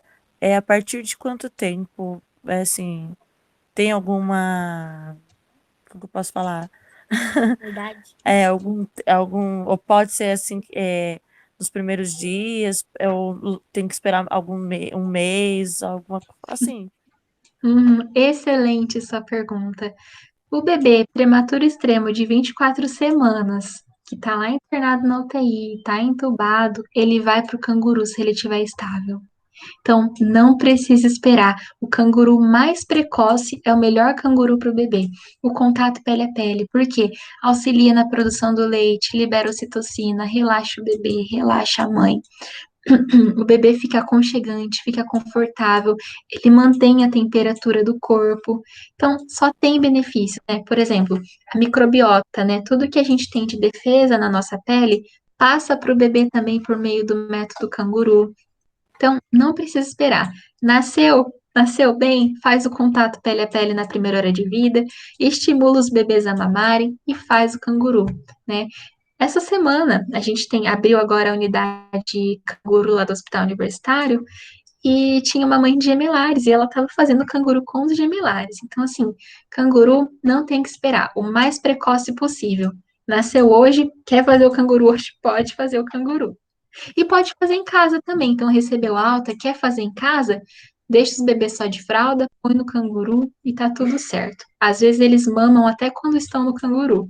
a partir de quanto tempo? Assim, tem alguma. Como que eu posso falar? Verdade. Ou pode ser assim, nos primeiros dias, ou tem que esperar um mês, alguma coisa assim. Excelente sua pergunta. O bebê prematuro extremo de 24 semanas, que está lá internado na UTI, está entubado, ele vai para o canguru se ele estiver estável. Então, não precisa esperar. O canguru mais precoce é o melhor canguru para o bebê. O contato pele a pele, porque auxilia na produção do leite, libera ocitocina, relaxa o bebê, relaxa a mãe. O bebê fica aconchegante, fica confortável, ele mantém a temperatura do corpo. Então, só tem benefício, né? Por exemplo, a microbiota, né? Tudo que a gente tem de defesa na nossa pele passa para o bebê também por meio do método canguru. Então, não precisa esperar. Nasceu bem, faz o contato pele a pele na primeira hora de vida, estimula os bebês a mamarem e faz o canguru, né? Essa semana a gente abriu agora a unidade canguru lá do Hospital Universitário e tinha uma mãe de gemelares e ela estava fazendo canguru com os gemelares. Então, assim, canguru não tem que esperar, o mais precoce possível. Nasceu hoje, quer fazer o canguru hoje, pode fazer o canguru. E pode fazer em casa também. Então, recebeu alta, quer fazer em casa? Deixa os bebês só de fralda, põe no canguru e tá tudo certo. Às vezes eles mamam até quando estão no canguru.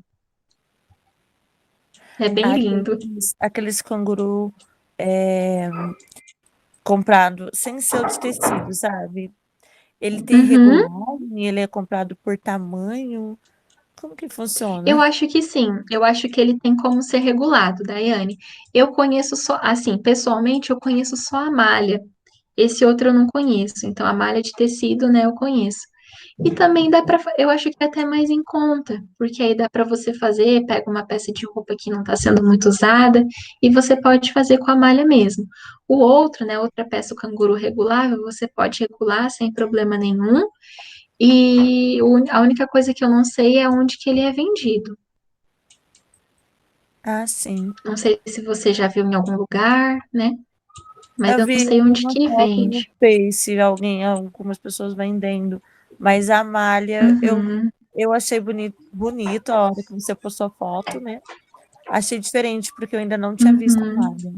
É bem lindo. Aqueles canguru é, comprado sem ser o de tecido, sabe? Ele tem Uhum. regulagem, ele é comprado por tamanho. Como que Eu funciona? acho que sim. Eu acho que ele tem como ser regulado, Daiane. Eu conheço só, assim, pessoalmente, eu conheço só a malha. Esse outro eu não conheço. Então, a malha de tecido, né, eu conheço. E também dá para, eu acho que é até mais em conta, porque aí dá para você fazer, pega uma peça de roupa que não está sendo muito usada e você pode fazer com a malha mesmo. O outro, né, outra peça, o canguru regulável, você pode regular sem problema nenhum. E a única coisa que eu não sei é onde que ele é vendido. Ah, sim. Não sei se você já viu em algum lugar, né? Mas Eu eu não vi sei onde algumas que fotos no vende. Face, algumas pessoas vendendo, mas a malha Uhum, eu achei bonito a hora que você postou a foto, né? Achei diferente, porque eu ainda não tinha visto a uhum. malha.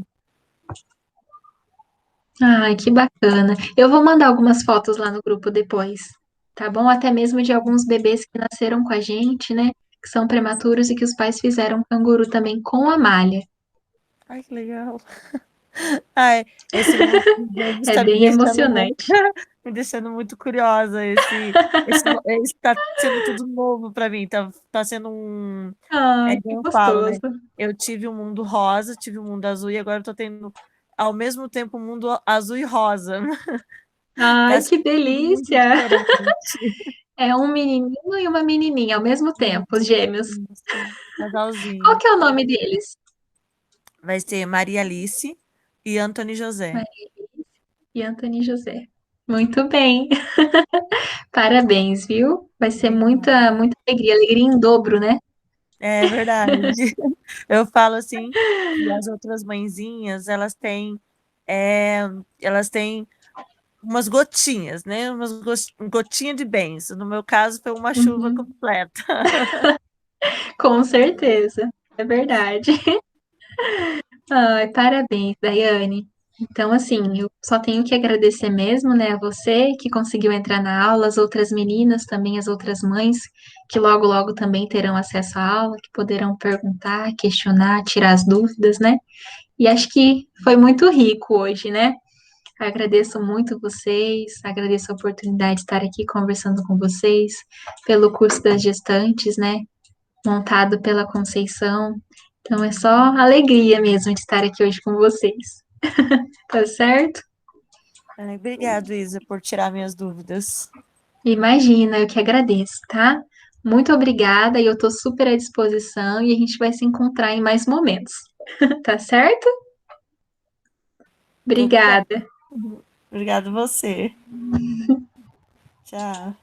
Ai, que bacana. Eu vou mandar algumas fotos lá no grupo depois, tá bom? Até mesmo de alguns bebês que nasceram com a gente, né? Que são prematuros e que os pais fizeram canguru também com a malha. Ai, que legal. Ai, esse mundo dos bebês É está me bem deixando muito, emocionante. me deixando muito curiosa. Esse tá sendo tudo novo para mim. Tá sendo um. É Ai, igual que eu falo, né? gostoso. Eu tive um mundo rosa, tive um mundo azul e agora eu tô tendo ao mesmo tempo um mundo azul e rosa. Tá Ai, sendo que tudo muito delícia! diferente. É um menininho e uma menininha ao mesmo tempo, os gêmeos. Isso. Qual Casalzinho. que é o nome deles? Vai ser Maria Alice e Anthony José. Maria e Anthony José. Muito bem. Parabéns, viu? Vai ser muita, Obrigada. muita alegria, alegria em dobro, né? É verdade. Eu falo assim que as outras mãezinhas, é, elas têm umas gotinhas, né? Gotinha de bênção. No meu caso, foi uma chuva Uhum. completa. Com certeza, é verdade. Ai, parabéns, Daiane. Então, assim, eu só tenho que agradecer mesmo, né, a você que conseguiu entrar na aula, as outras meninas também, as outras mães, que logo, logo também terão acesso à aula, que poderão perguntar, questionar, tirar as dúvidas, né? E acho que foi muito rico hoje, né? Agradeço muito vocês, agradeço a oportunidade de estar aqui conversando com vocês, pelo curso das gestantes, né? Montado pela Conceição. Então é só alegria mesmo de estar aqui hoje com vocês. Tá certo? Ai, obrigado, Isa, por tirar minhas dúvidas. Imagina, eu que agradeço, tá? Muito obrigada e eu tô super à disposição e a gente vai se encontrar em mais momentos. Tá certo? Obrigada. Obrigada. Obrigado você. Tchau.